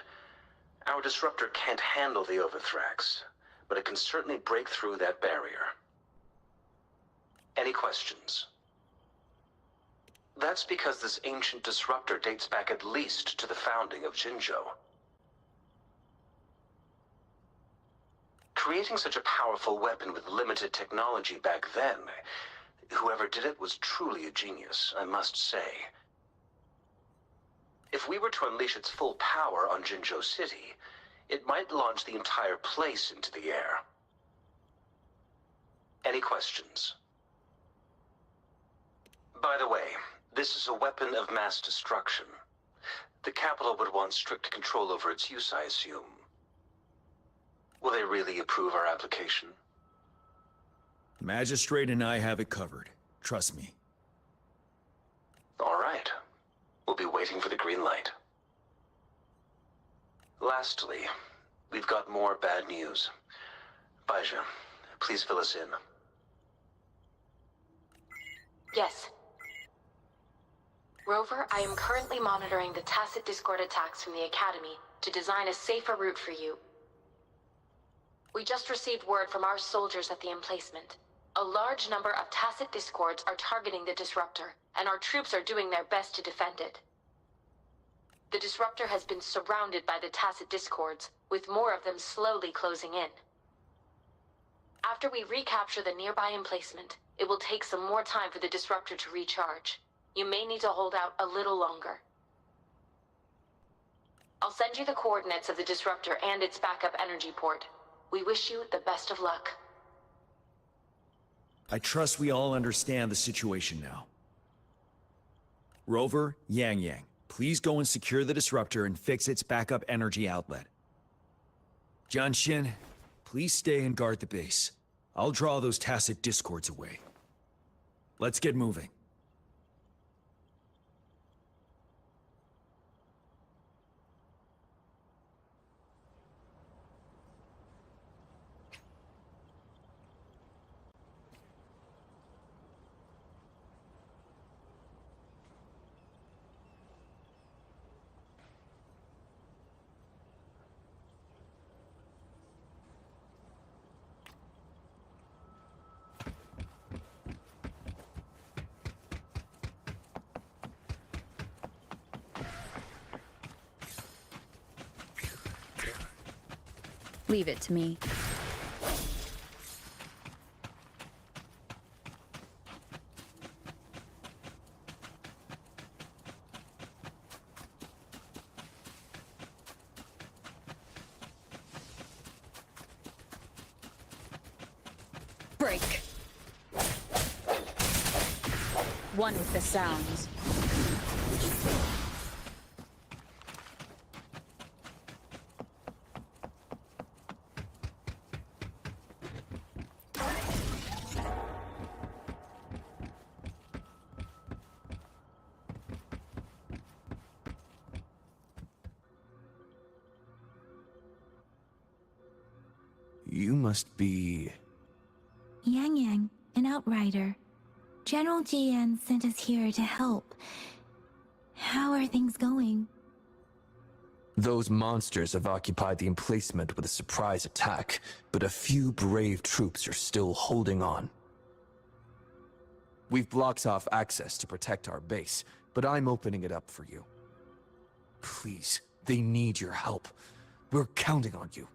Our Disruptor can't handle the Overthrax, but it can certainly break through that barrier. Any questions? That's because this ancient Disruptor dates back at least to the founding of Jinzhou. Creating such a powerful weapon with limited technology back then, whoever did it was truly a genius, I must say. If we were to unleash its full power on Jinzhou City, it might launch the entire place into the air. Any questions? By the way, this is a weapon of mass destruction. The capital would want strict control over its use, I assume. Will they really approve our application? Magistrate and I have it covered. Trust me. All right. We'll be waiting for the green light. Lastly, we've got more bad news. Baija, please fill us in. Yes. Rover, I am currently monitoring the Tacit Discord attacks from the Academy to design a safer route for you. We just received word from our soldiers at the emplacement. A large number of Tacit Discords are targeting the Disruptor, and our troops are doing their best to defend it. The Disruptor has been surrounded by the Tacit Discords, with more of them slowly closing in. After we recapture the nearby emplacement, it will take some more time for the Disruptor to recharge. You may need to hold out a little longer. I'll send you the coordinates of the Disruptor and its backup energy port. We wish you the best of luck. I trust we all understand the situation now. Rover, Yang, please go and secure the Disruptor and fix its backup energy outlet. Jianxin, please stay and guard the base. I'll draw those Tacit Discords away. Let's get moving. Leave it to me. Break. One with the sounds. You must be... Yang Yang, an outrider. General Jian sent us here to help. How are things going? Those monsters have occupied the emplacement with a surprise attack, but a few brave troops are still holding on. We've blocked off access to protect our base, but I'm opening it up for you. Please, they need your help. We're counting on you.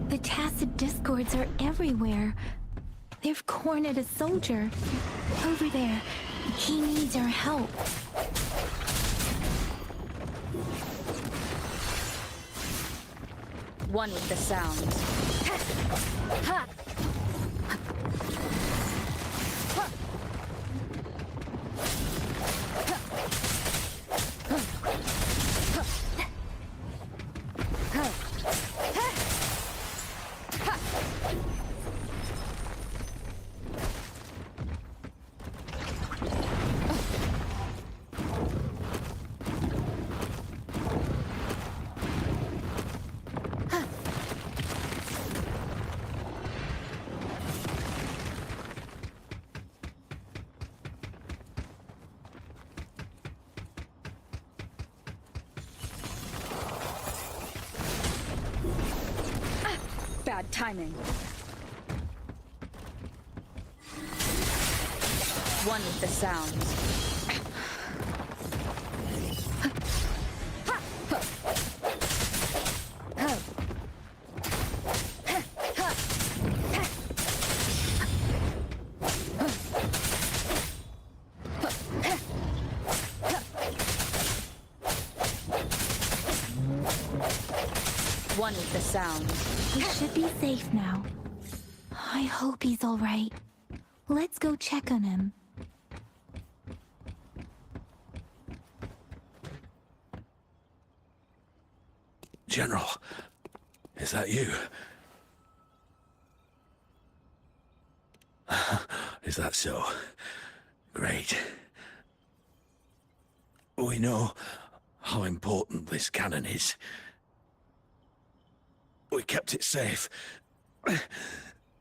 The tacit discords are everywhere. They've cornered a soldier. Over there. He needs our help. One with the sounds. Ha! Bad timing. One with the sounds. One with the sounds. We should be safe now. I hope he's all right. Let's go check on him. General, is that you? Is that so? Great. We know how important this cannon is. We kept it safe.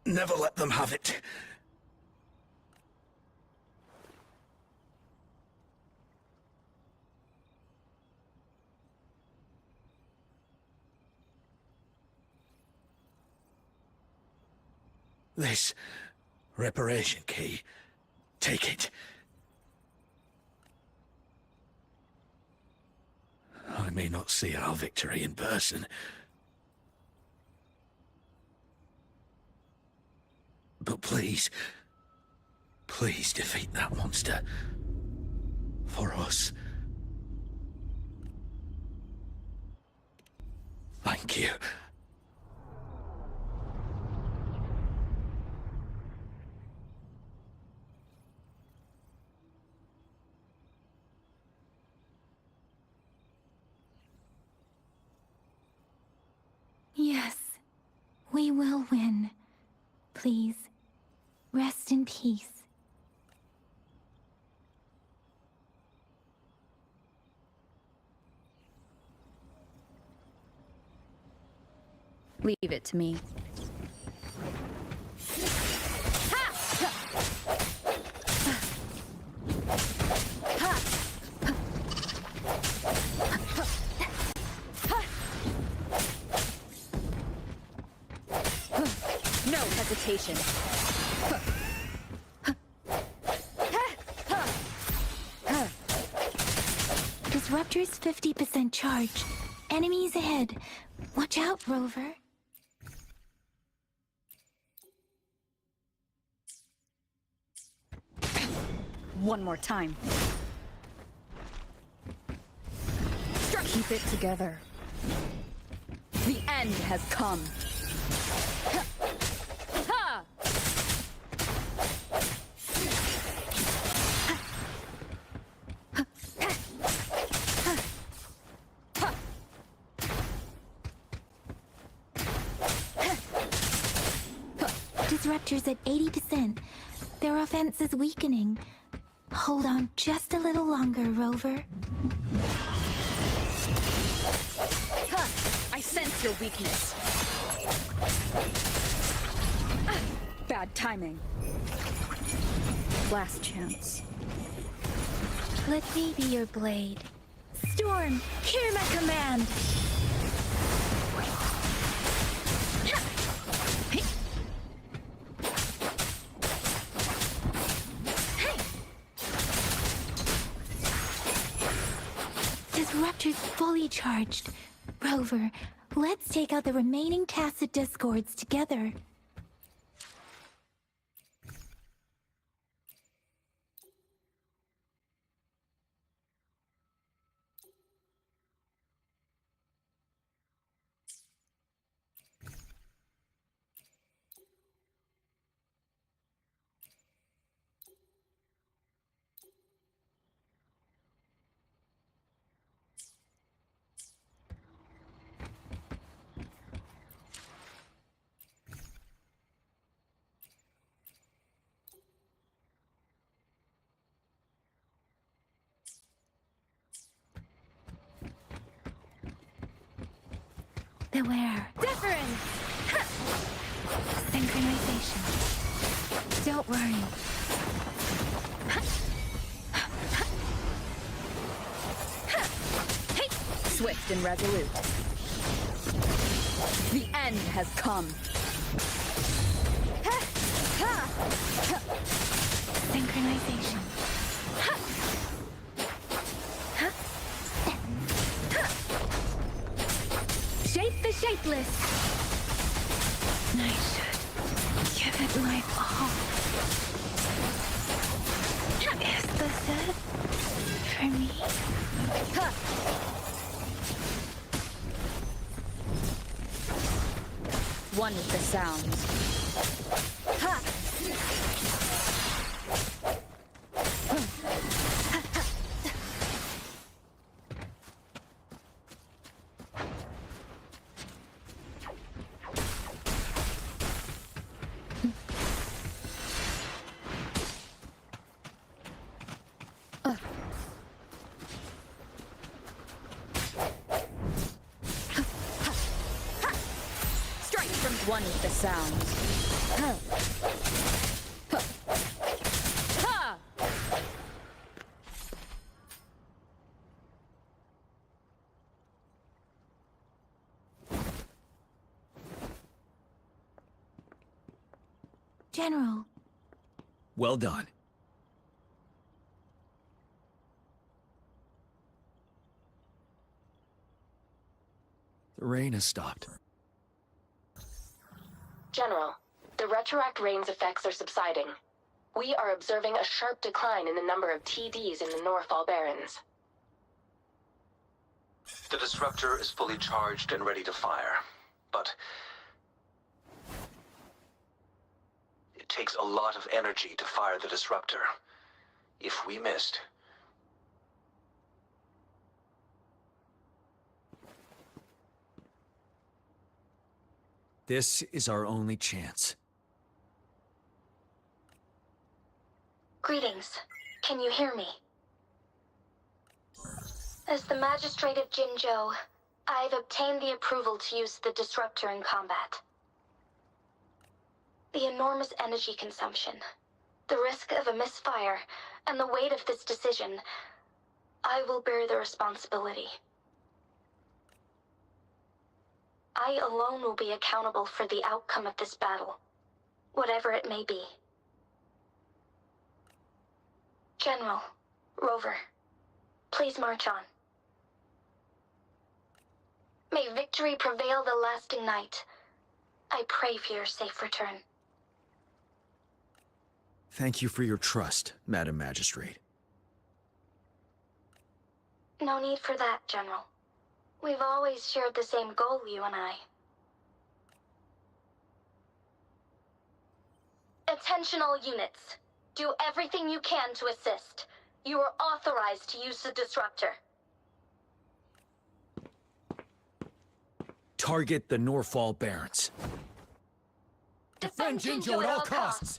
Never let them have it. This reparation key, take it. I may not see our victory in person, but please, please defeat that monster. For us. Thank you. Yes, we will win. Please, rest in peace. Leave it to me. No hesitation. Disruptor's 50% charge. Enemies ahead. Watch out, Rover. One more time. Keep it together. The end has come. Ha! Disruptor's at 80%. Their offense is weakening. Hold on just a little longer, Rover. I sense your weakness. Bad timing. Last chance. Let me be your blade. Storm, hear my command! Disruptor's fully charged. Rover, let's take out the remaining tacit discords together. Beware. Difference! Synchronization. Don't worry. Swift and resolute. The end has come. Synchronization. Shape the shapeless. I should give it my all. Is this it? For me? One with the sounds. One with the sounds. Ha! General. Well done. The rain has stopped. General, the retroact rain's effects are subsiding. We are observing a sharp decline in the number of TDs in the Norfall Barrens. The disruptor is fully charged and ready to fire, but it takes a lot of energy to fire the disruptor. If we missed, This is our only chance. Greetings. Can you hear me? As the Magistrate of Jinzhou, I've obtained the approval to use the disruptor in combat. The enormous energy consumption, the risk of a misfire, and the weight of this decision, I will bear the responsibility. I alone will be accountable for the outcome of this battle, whatever it may be. General, Rover, please march on. May victory prevail the lasting night. I pray for your safe return. Thank you for your trust, Madam Magistrate. No need for that, General. We've always shared the same goal, you and I. Attention all units. Do everything you can to assist. You are authorized to use the disruptor. Target the Norfall Barrens. Defend Jinzhou at all costs!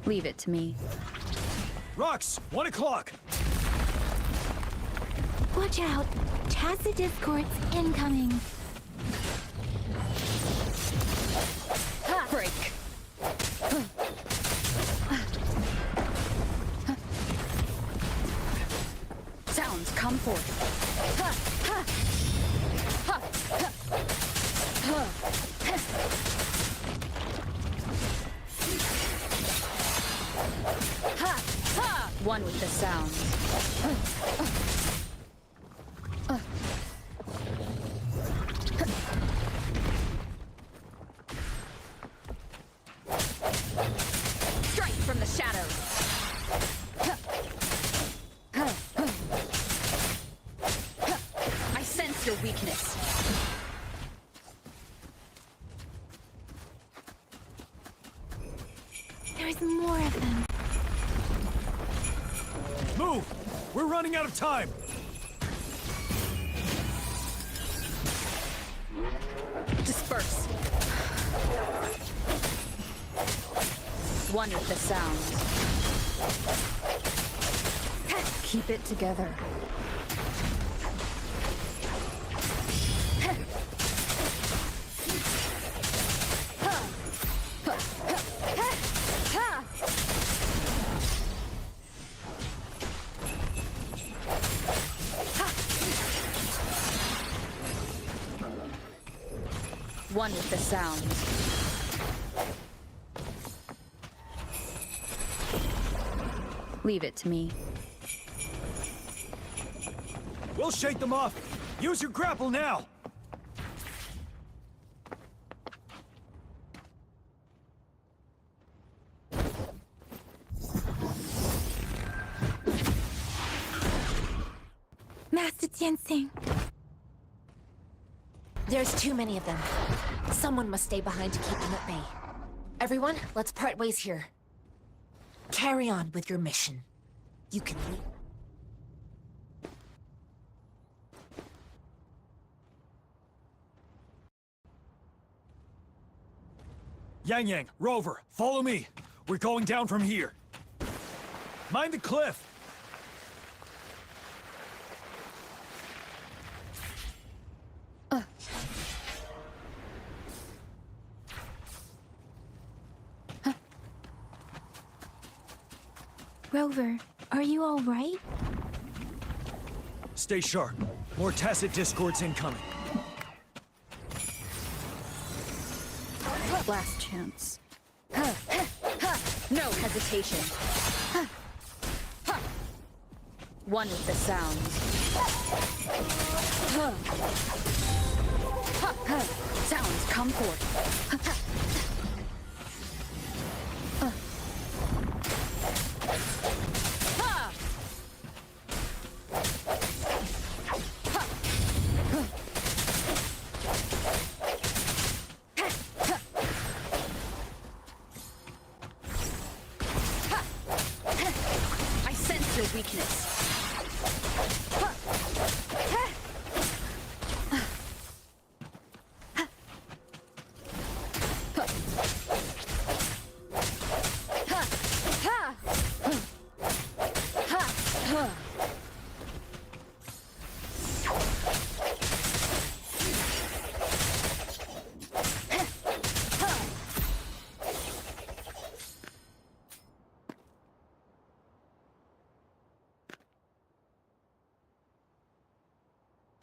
Leave it to me. Rox, 1 o'clock! Watch out! Tacit discords incoming. Break. Sounds come forth. One with the sound. Strike from the shadows. I sense your weakness. There's more of them. Move! We're running out of time! Disperse. One with the sound. Keep it together. One with the sound. Leave it to me. We'll shake them off! Use your grapple now! Master Jinsing. There's too many of them. Someone must stay behind to keep them at bay. Everyone, let's part ways here. Carry on with your mission. You can leave. Yang, Rover, follow me. We're going down from here. Mind the cliff. Rover, are you all right? Stay sharp. More tacit discords incoming. Last chance. No hesitation. One with the sound. Sounds come forth. weakness.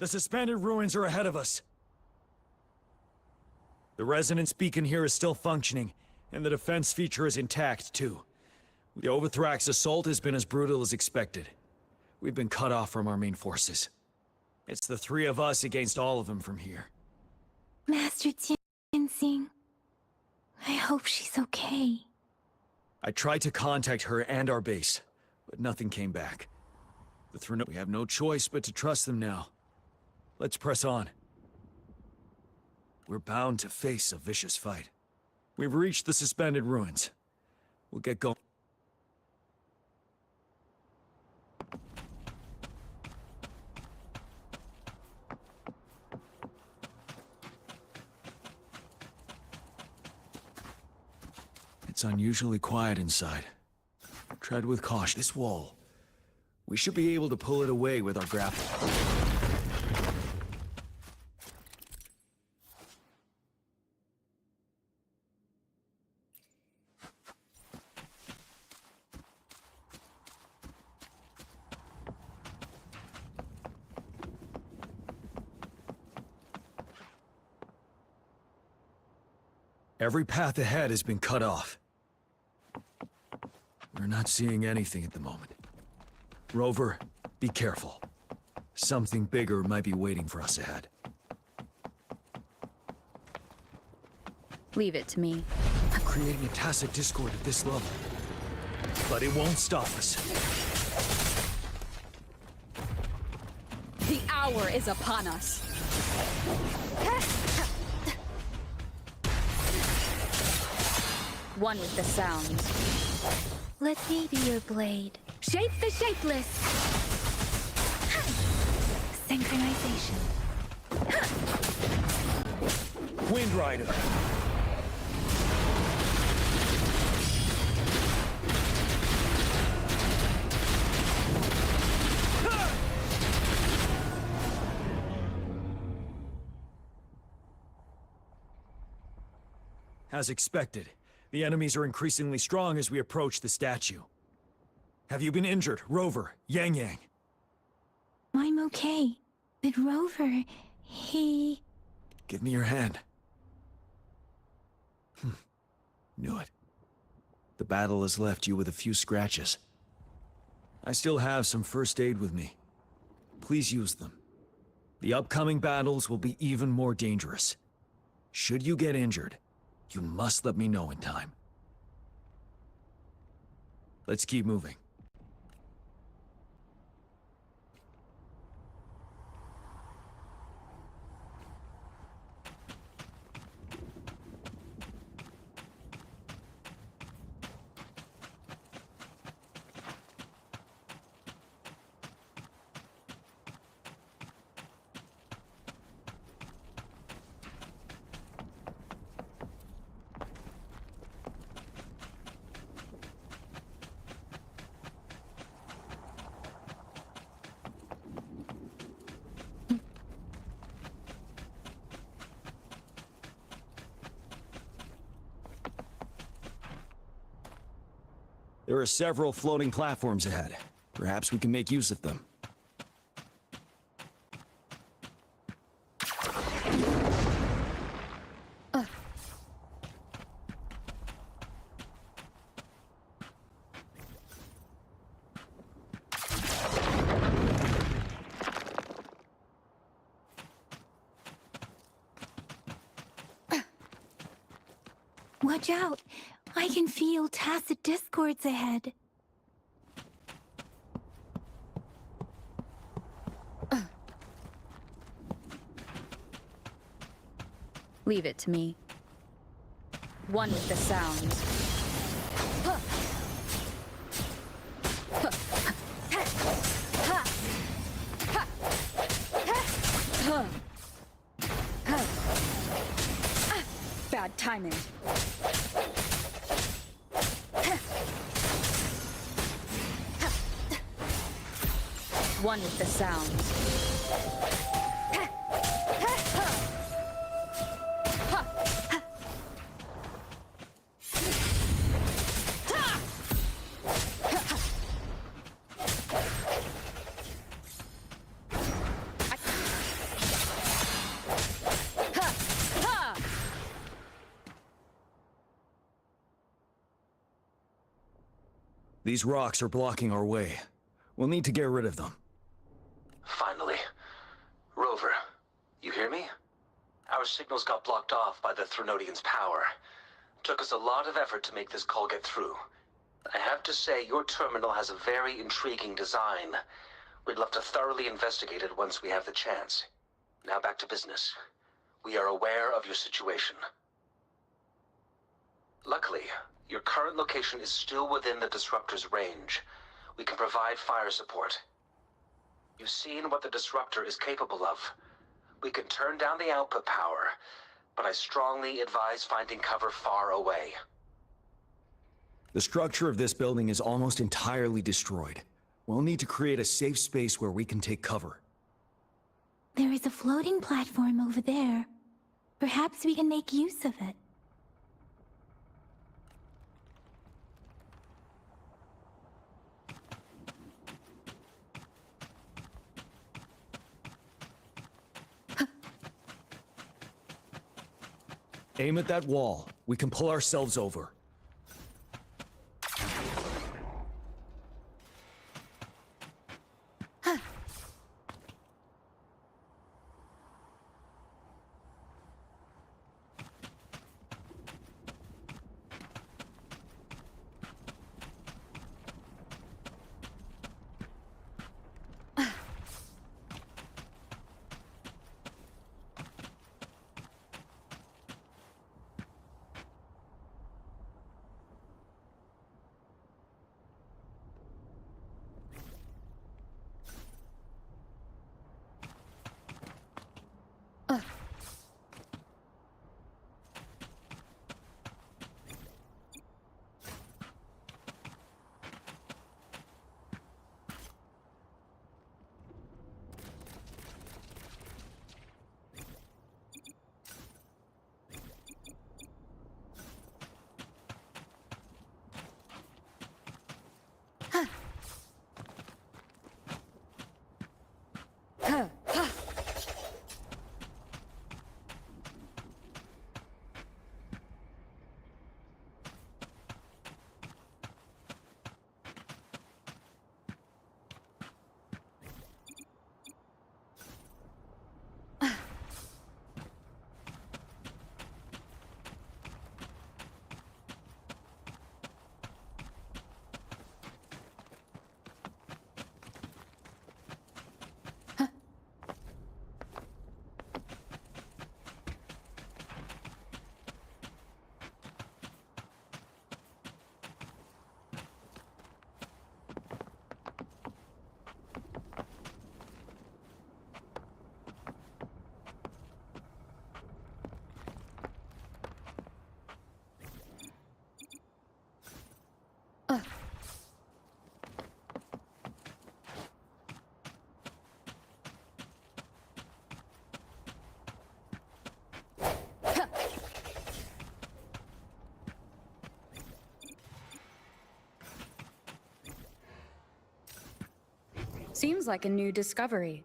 The suspended ruins are ahead of us. The resonance beacon here is still functioning, and the defense feature is intact, too. The Overthrax assault has been as brutal as expected. We've been cut off from our main forces. It's the three of us against all of them from here. Master Jinzhou, I hope she's okay. I tried to contact her and our base, but nothing came back. We have no choice but to trust them now. Let's press on. We're bound to face a vicious fight. We've reached the suspended ruins. We'll get going. It's unusually quiet inside. Tread with caution. This wall. We should be able to pull it away with our grapple. Every path ahead has been cut off. We're not seeing anything at the moment. Rover, be careful. Something bigger might be waiting for us ahead. Leave it to me. I'm creating a tacit discord at this level. But it won't stop us. The hour is upon us. One with the sound. Let me be your blade. Shape the shapeless! Synchronization. Wind Rider! As expected, the enemies are increasingly strong as we approach the statue. Have you been injured, Rover, Yang Yang? I'm okay. But Rover, he... Give me your hand. Knew it. The battle has left you with a few scratches. I still have some first aid with me. Please use them. The upcoming battles will be even more dangerous. Should you get injured, you must let me know in time. Let's keep moving. There are several floating platforms ahead. Perhaps we can make use of them. Watch out! I can feel tacit discords ahead. Leave it to me. One with the sound. timing. One with the sound. These rocks are blocking our way. We'll need to get rid of them. Finally. Rover, you hear me? Our signals got blocked off by the Threnodians' power. Took us a lot of effort to make this call get through. I have to say, your terminal has a very intriguing design. We'd love to thoroughly investigate it once we have the chance. Now back to business. We are aware of your situation. Luckily, your current location is still within the Disruptor's range. We can provide fire support. You've seen what the Disruptor is capable of. We can turn down the output power, but I strongly advise finding cover far away. The structure of this building is almost entirely destroyed. We'll need to create a safe space where we can take cover. There is a floating platform over there. Perhaps we can make use of it. Aim at that wall. We can pull ourselves over. Seems like a new discovery.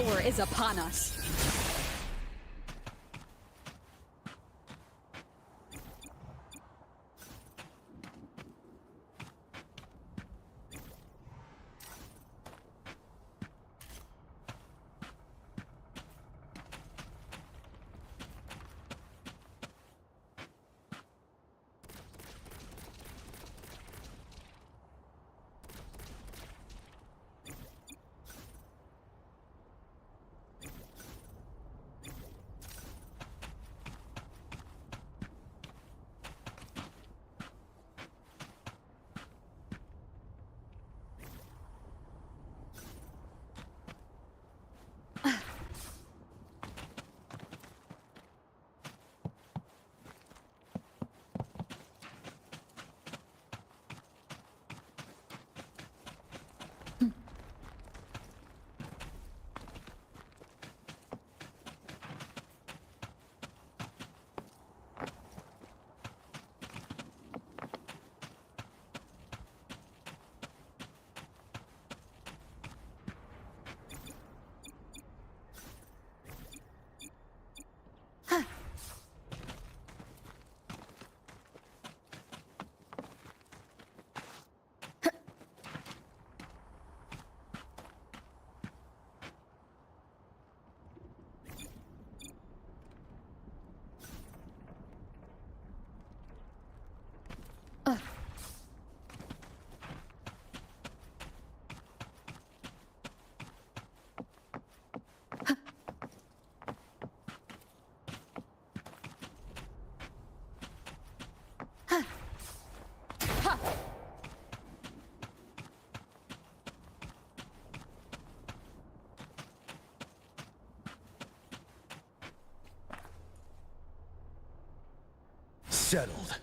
hour is upon us. Settled.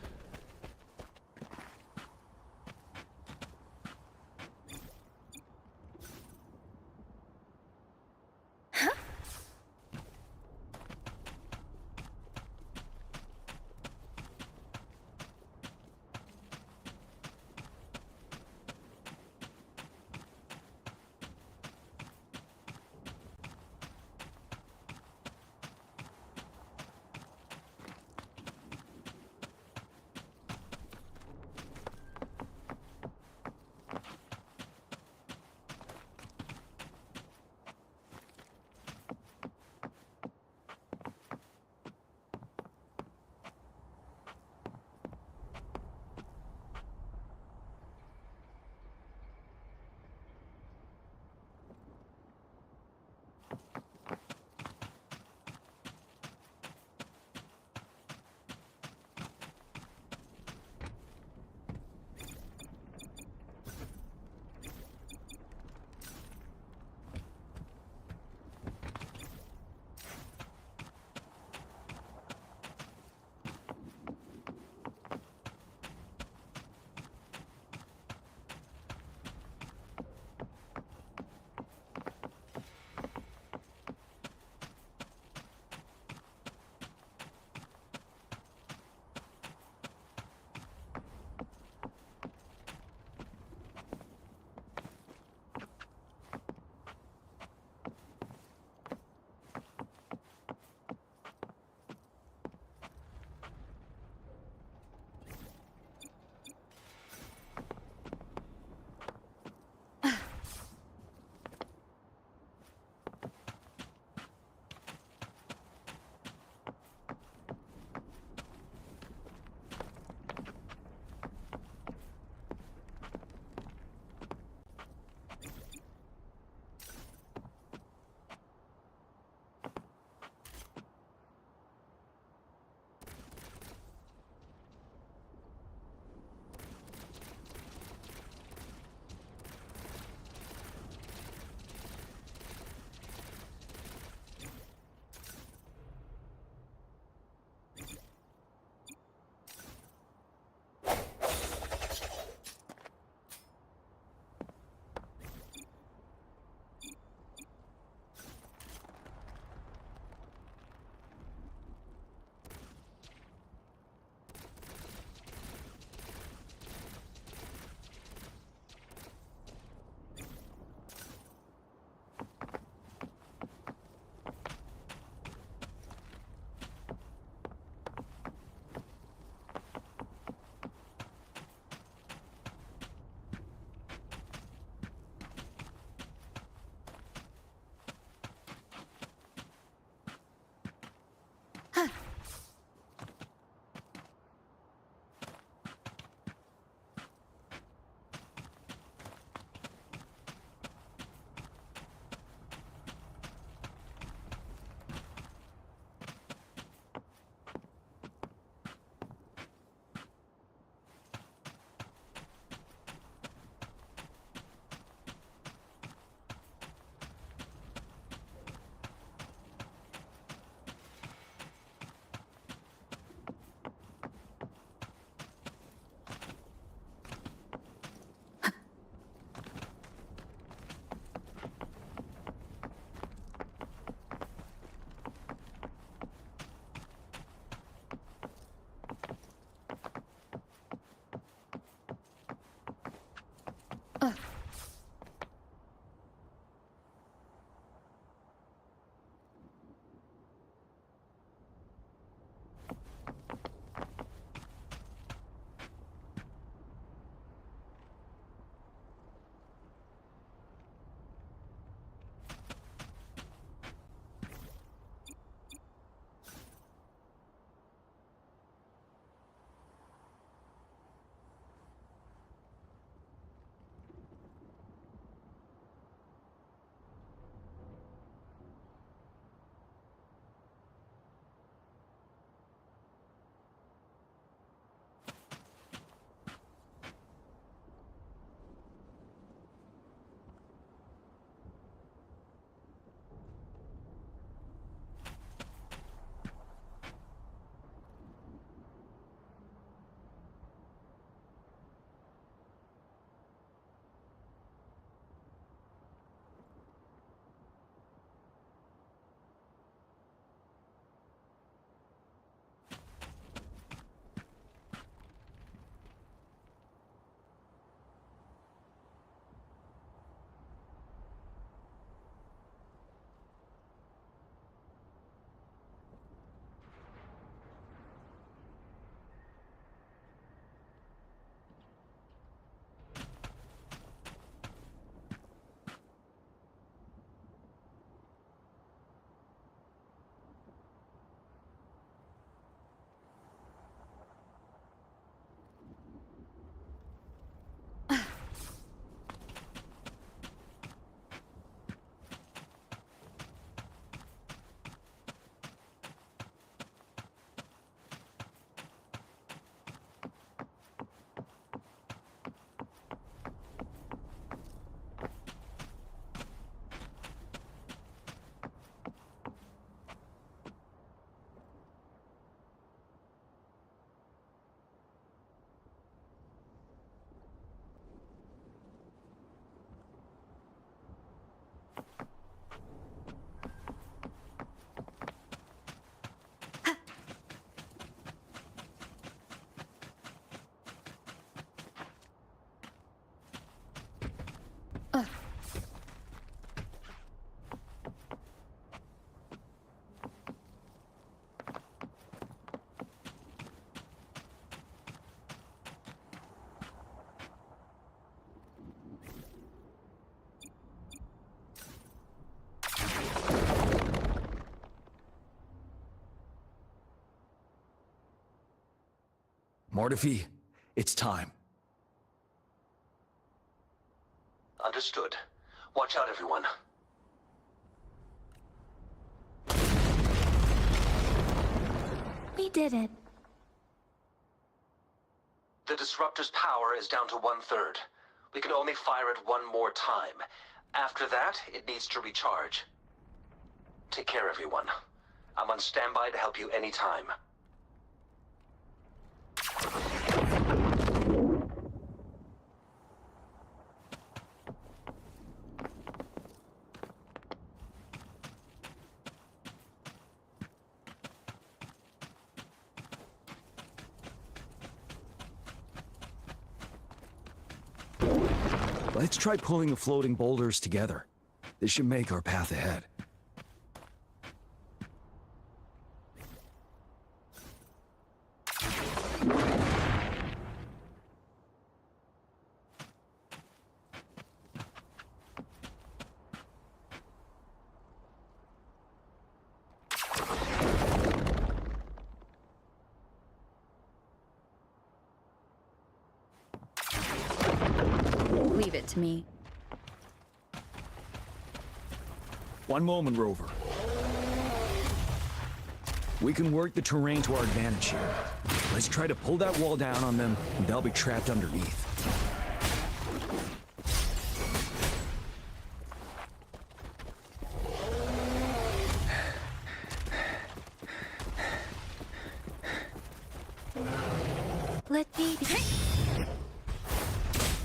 Mortefi, it's time. Understood. Watch out, everyone. We did it. The disruptor's power is down to 1/3. We can only fire it one more time. After that, it needs to recharge. Take care, everyone. I'm on standby to help you anytime. Let's try pulling the floating boulders together. This should make our path ahead. Leave it to me. One moment, Rover. We can work the terrain to our advantage here. Let's try to pull that wall down on them, and they'll be trapped underneath.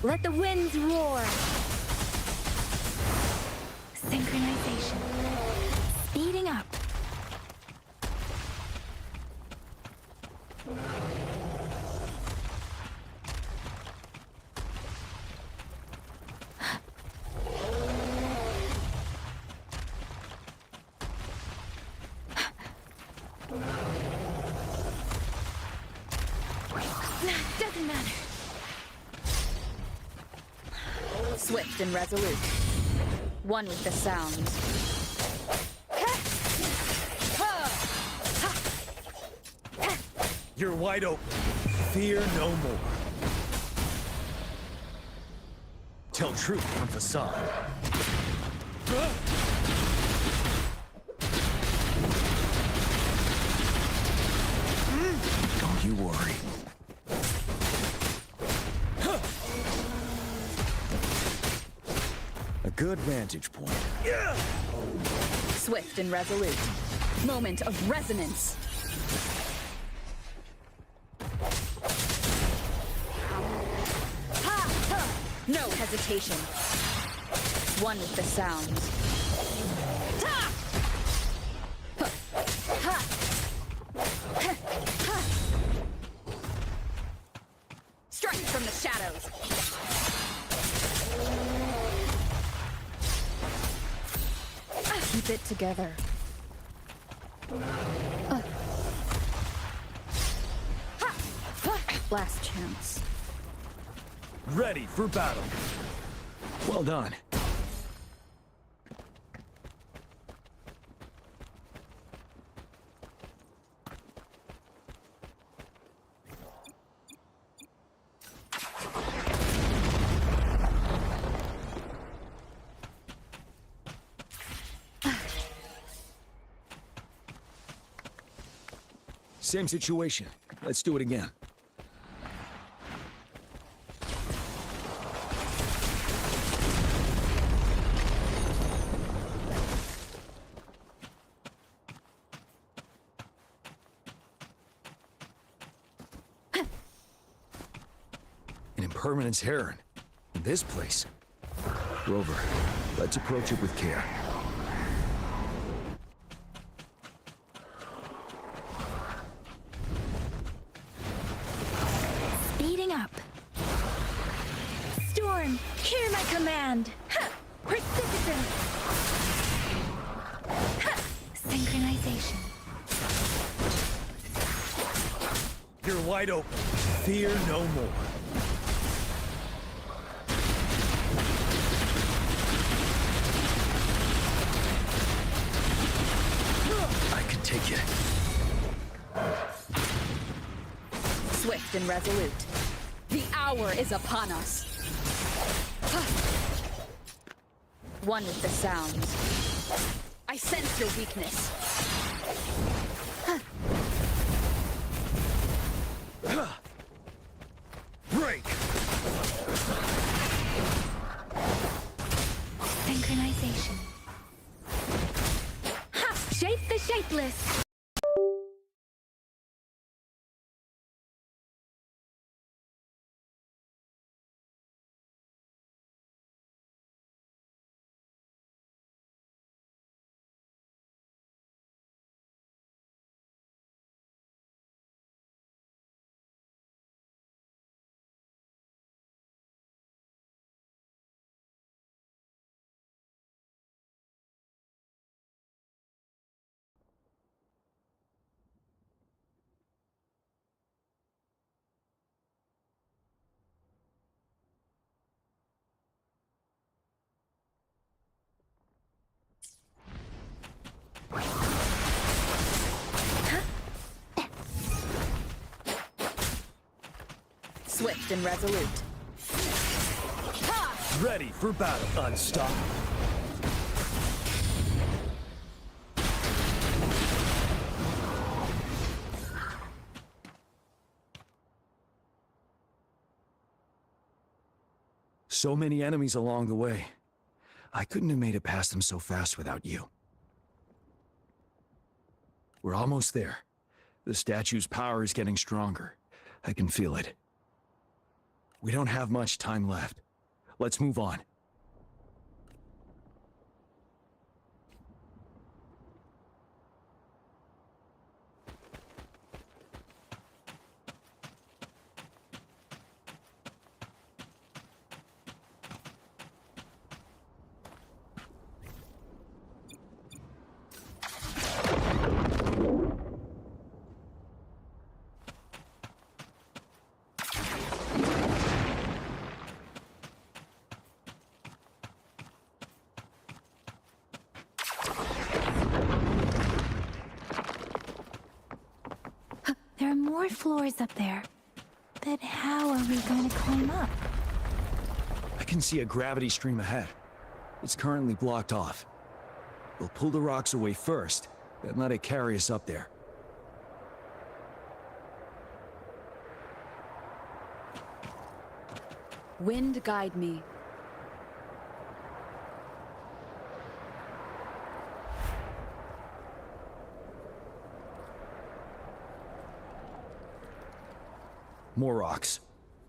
Let the winds roar. Synchronization. Speeding up. Doesn't matter. Swift and resolute. One with the sound. You're wide open. Fear no more. Tell truth from facade. Don't you worry. A good vantage point. Swift and resolute. Moment of resonance. No hesitation. One with the sound. Strike from the shadows. Keep it together. Last chance. Ready for battle. Well done. Same situation. Let's do it again. An impermanence heron. In this place. Rover, let's approach it with care. Speeding up. Storm, hear my command. Precipitant. Synchronization. You're wide open. Fear no more. I can take it. Swift Swift and resolute. The hour is upon us. One with the sounds. I sense your weakness. Break! Synchronization. Ha! Shape the shapeless! Swift and resolute. Ready for battle. Unstoppable. So many enemies along the way. I couldn't have made it past them so fast without you. We're almost there. The statue's power is getting stronger. I can feel it. We don't have much time left. Let's move on. There are more floors up there. But how are we going to climb up? I can see a gravity stream ahead. It's currently blocked off. We'll pull the rocks away first, then let it carry us up there. Wind guide me. More rocks.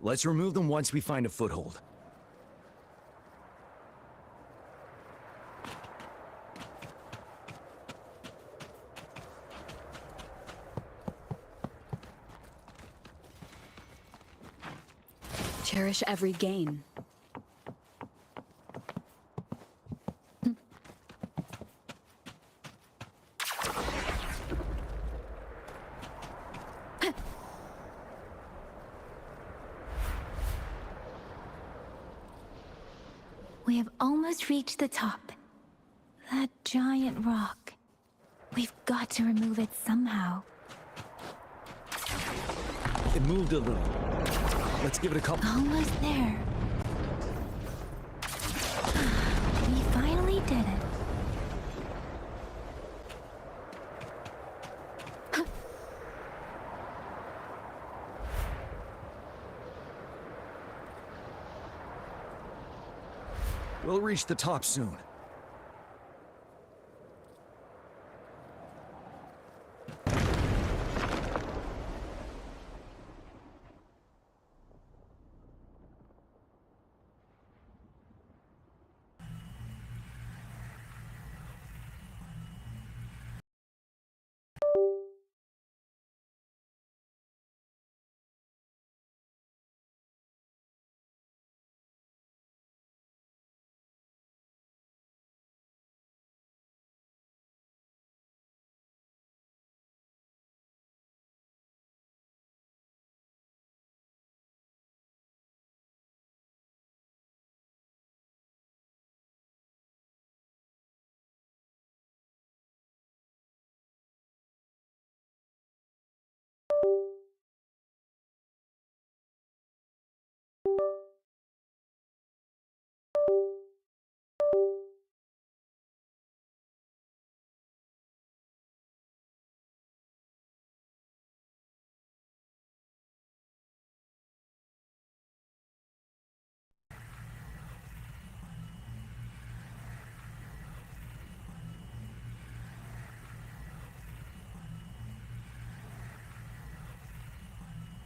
Let's remove them once we find a foothold. Cherish every gain. We have almost reached the top. That giant rock. We've got to remove it somehow. It moved a little. Let's give it a couple. Almost there. We finally did it. We'll reach the top soon.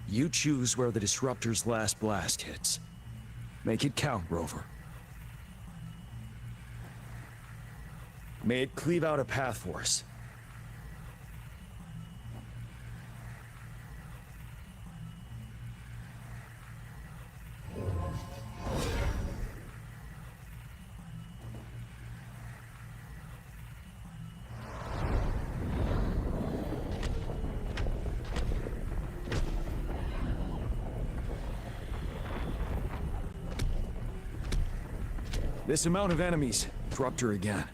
You choose where the Disruptor's last blast hits. Make it count, Rover. May it cleave out a path for us. This amount of enemies. Disruptor again.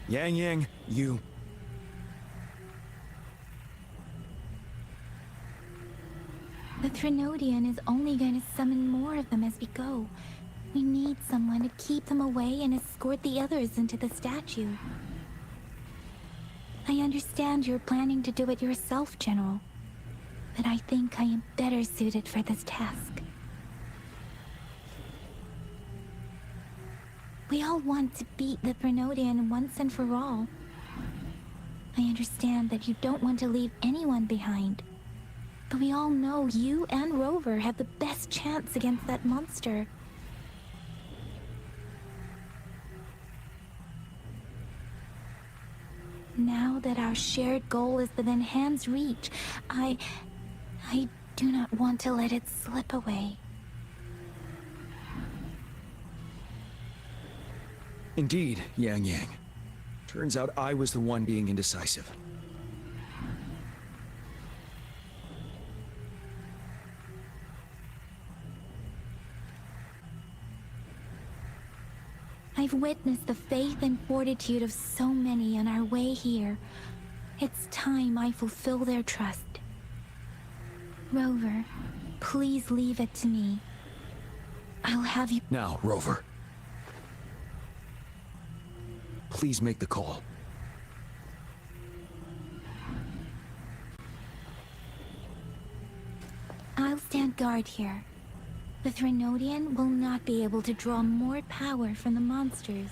Yang, you... The Threnodian is only going to summon more of them as we go. We need someone to keep them away and escort the others into the statue. I understand you're planning to do it yourself, General. But I think I am better suited for this task. We all want to beat the Threnodian once and for all. I understand that you don't want to leave anyone behind. But we all know you and Rover have the best chance against that monster. Now that our shared goal is within hand's reach, I do not want to let it slip away. Indeed, Yang. Turns out I was the one being indecisive. I've witnessed the faith and fortitude of so many on our way here. It's time I fulfill their trust. Rover, please leave it to me. I'll have you... Now, Rover. Please make the call. I'll stand guard here. The Threnodian will not be able to draw more power from the monsters.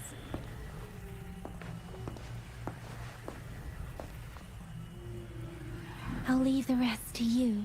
I'll leave the rest to you.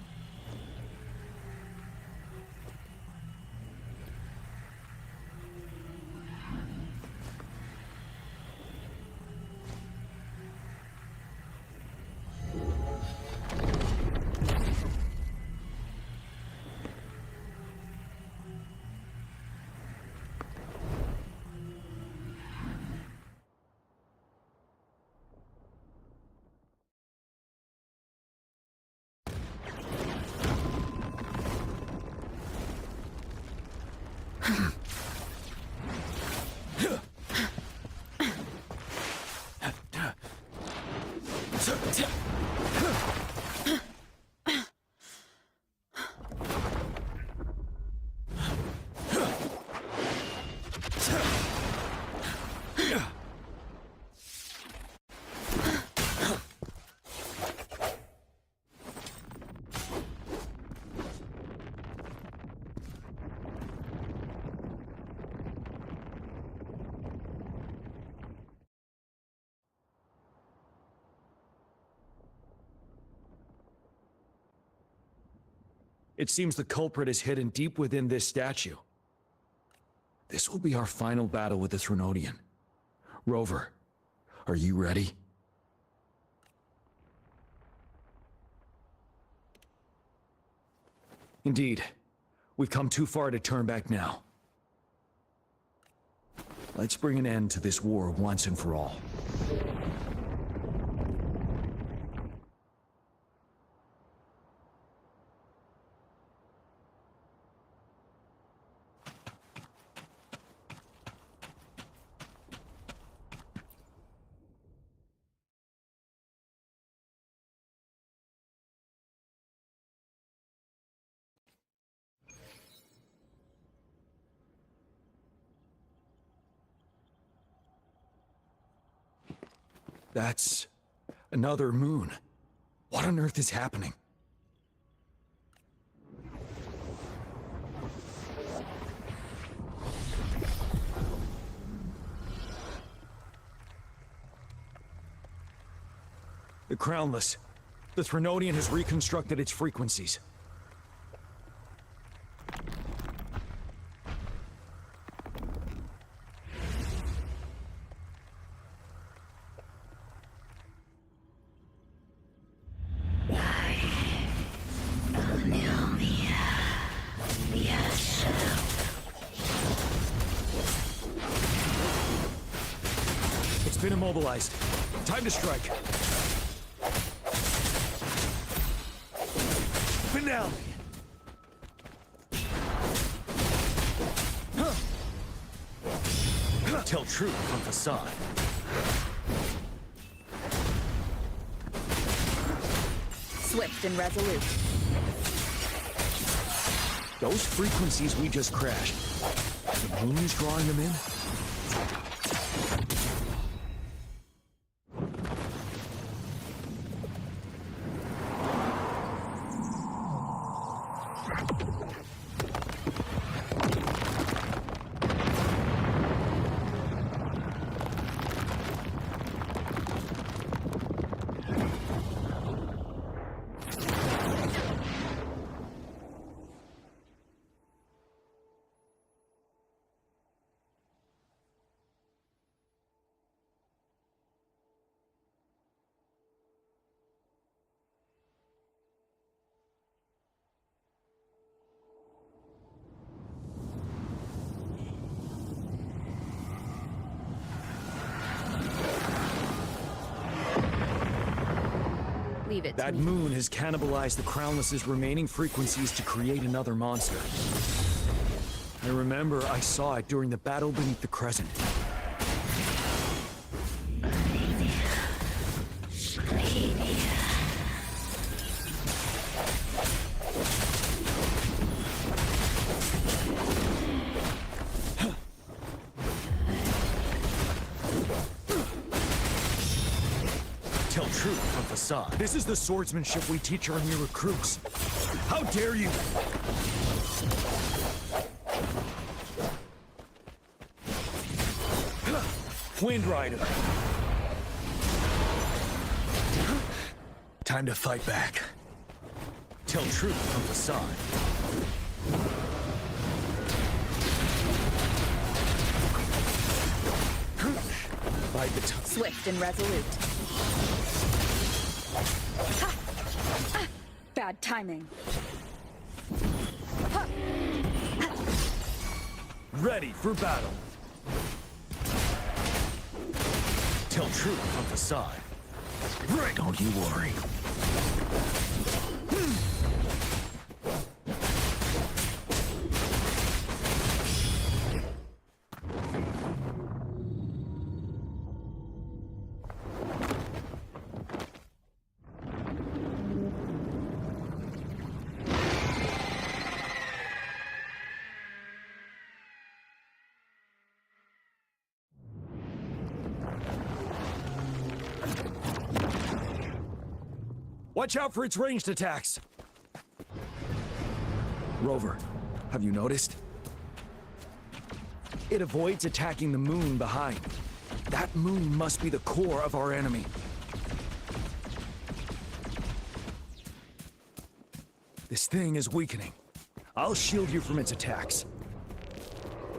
It seems the culprit is hidden deep within this statue. This will be our final battle with the Threnodian. Rover, are you ready? Indeed. We've come too far to turn back now. Let's bring an end to this war once and for all. That's another moon. What on earth is happening? The Crownless. The Threnodian has reconstructed its frequencies. It's been immobilized. Time to strike. Finale! Tell truth from facade. Swift and resolute. Those frequencies we just crashed. The moon's drawing them in? Leave it That to me. moon has cannibalized the Crownless's remaining frequencies to create another monster. I remember I saw it during the battle beneath the Crescent. Tell truth from facade. This is the swordsmanship we teach our new recruits. How dare you! Wind Rider. Time to fight back. Tell truth from facade. Bide the time. Swift and resolute. Bad timing. Ready for battle. Tell truth from facade. Right. Don't you worry. Watch out for its ranged attacks! Rover, have you noticed? It avoids attacking the moon behind. That moon must be the core of our enemy. This thing is weakening. I'll shield you from its attacks.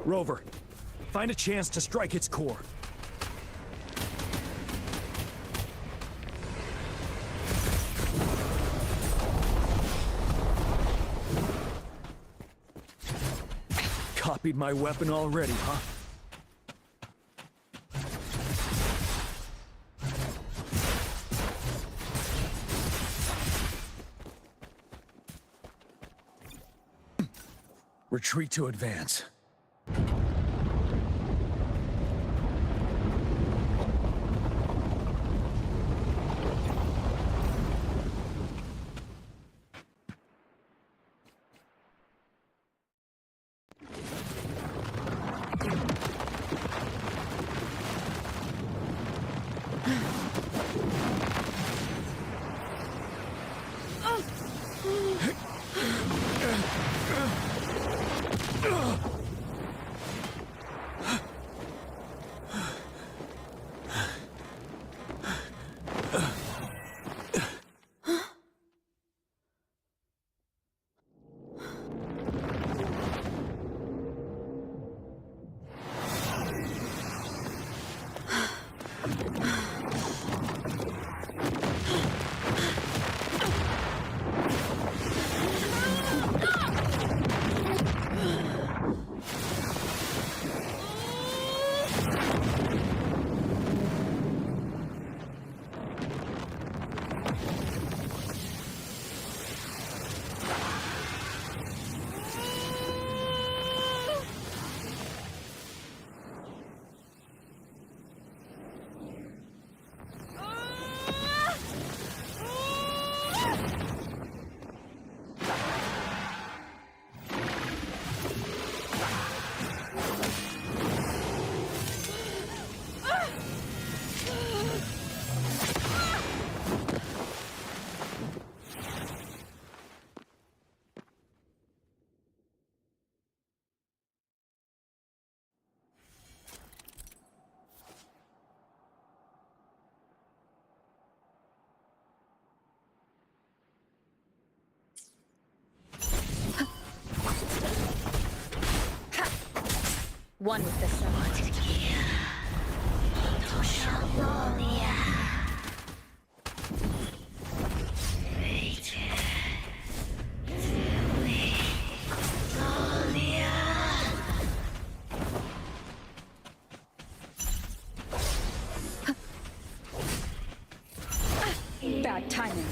Rover, find a chance to strike its core. Copied my weapon already, huh? Retreat to advance. One with the sun. Bad timing.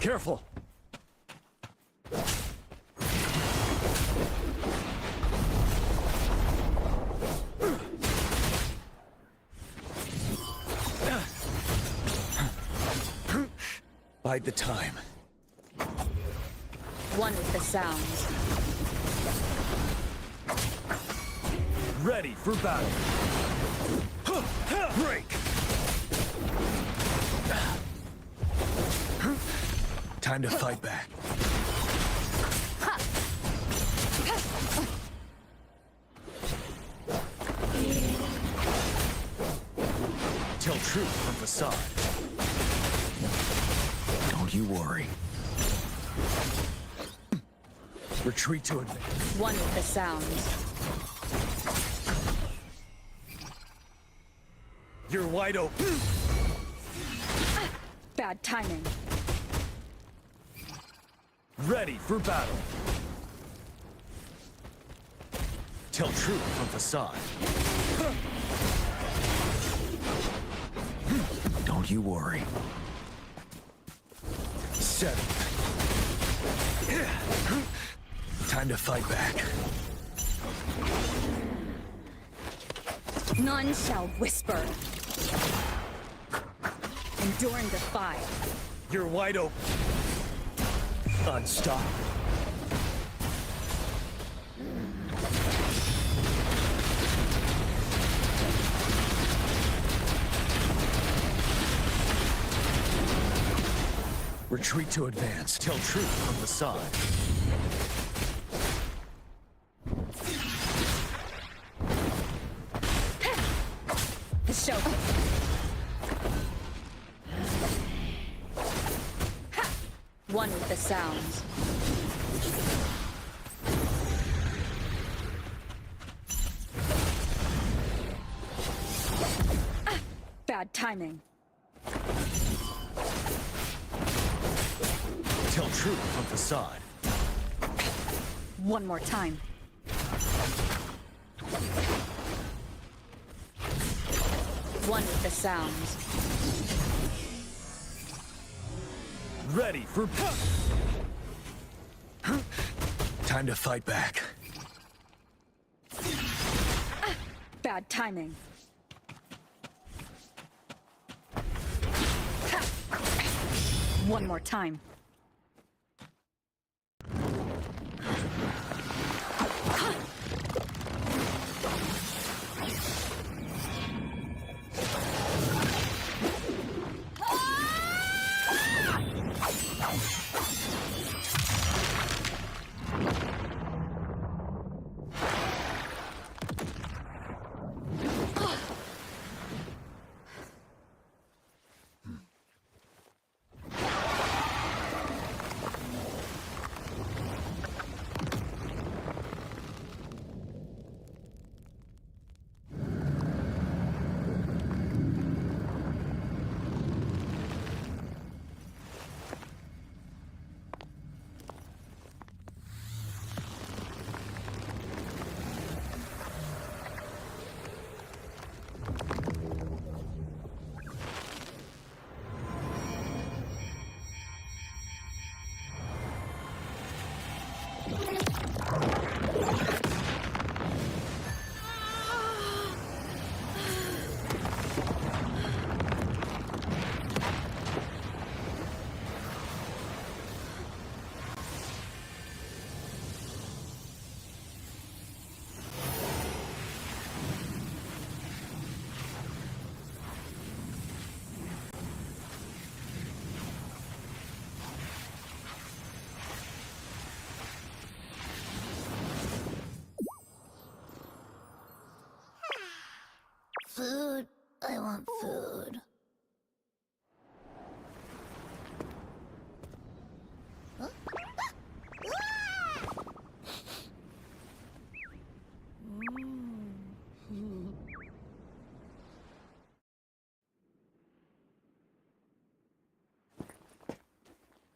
Careful! Bide the time. One with the sounds. Ready for battle. Break! Time to fight back. Tell truth from facade. Don't you worry. Retreat to advance. One with the sounds. You're wide open. Bad timing. Ready for battle. Tell truth from facade. Don't you worry. Settle. Time to fight back. None shall whisper. Endure and defy. You're wide open. Unstoppable. Retreat to advance. Tell truth from facade. The show. One with the sounds. Bad timing. Tell truth from facade. One more time. One with the sounds. Ready for... Time to fight back. Bad timing. One more time.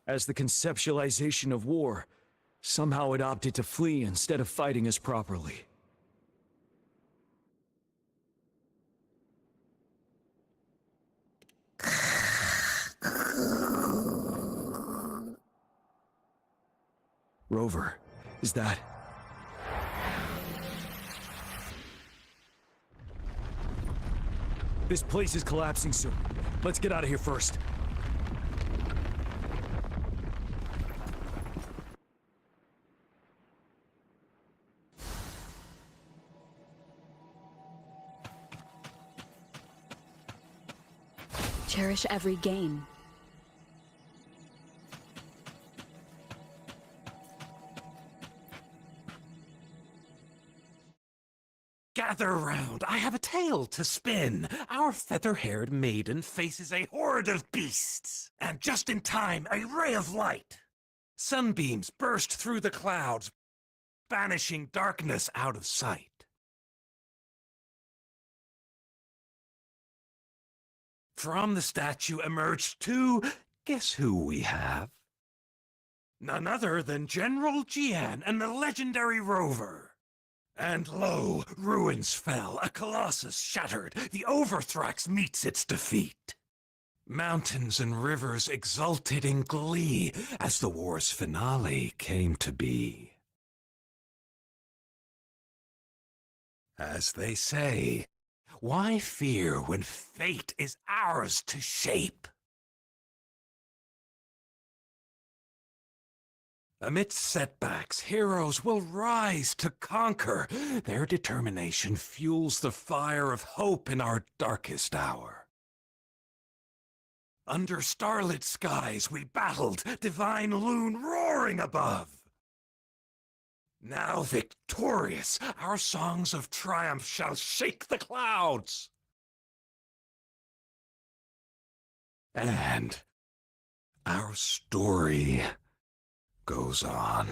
As the conceptualization of war, somehow it opted to flee instead of fighting us properly. Rover, is that... This place is collapsing soon. Let's get out of here first. Cherish every gain. Gather round, I have a tale to spin. Our feather-haired maiden faces a horde of beasts. And just in time, a ray of light. Sunbeams burst through the clouds, banishing darkness out of sight. From the statue emerged two... Guess who we have? None other than General Jian and the legendary Rover. And lo, ruins fell, a colossus shattered, the Overthrax meets its defeat. Mountains and rivers exulted in glee as the war's finale came to be. As they say, why fear when fate is ours to shape? Amidst setbacks, heroes will rise to conquer. Their determination fuels the fire of hope in our darkest hour. Under starlit skies we battled, divine loon roaring above. Now victorious, our songs of triumph shall shake the clouds. And our story goes on.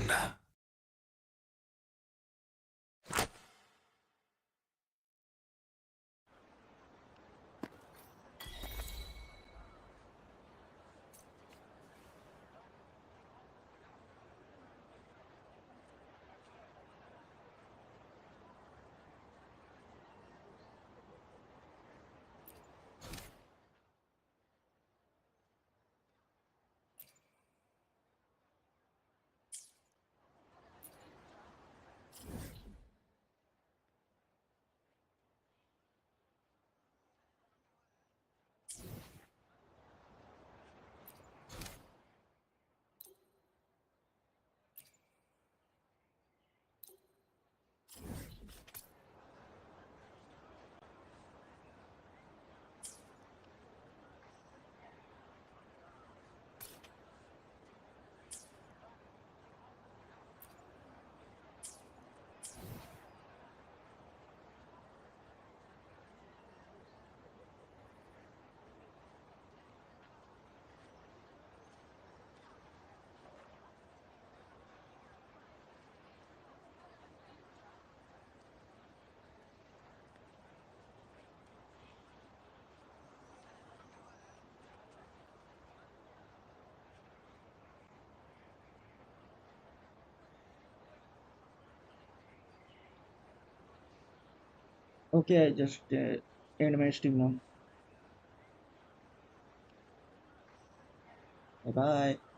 Okay, I just end my stream now. Bye bye.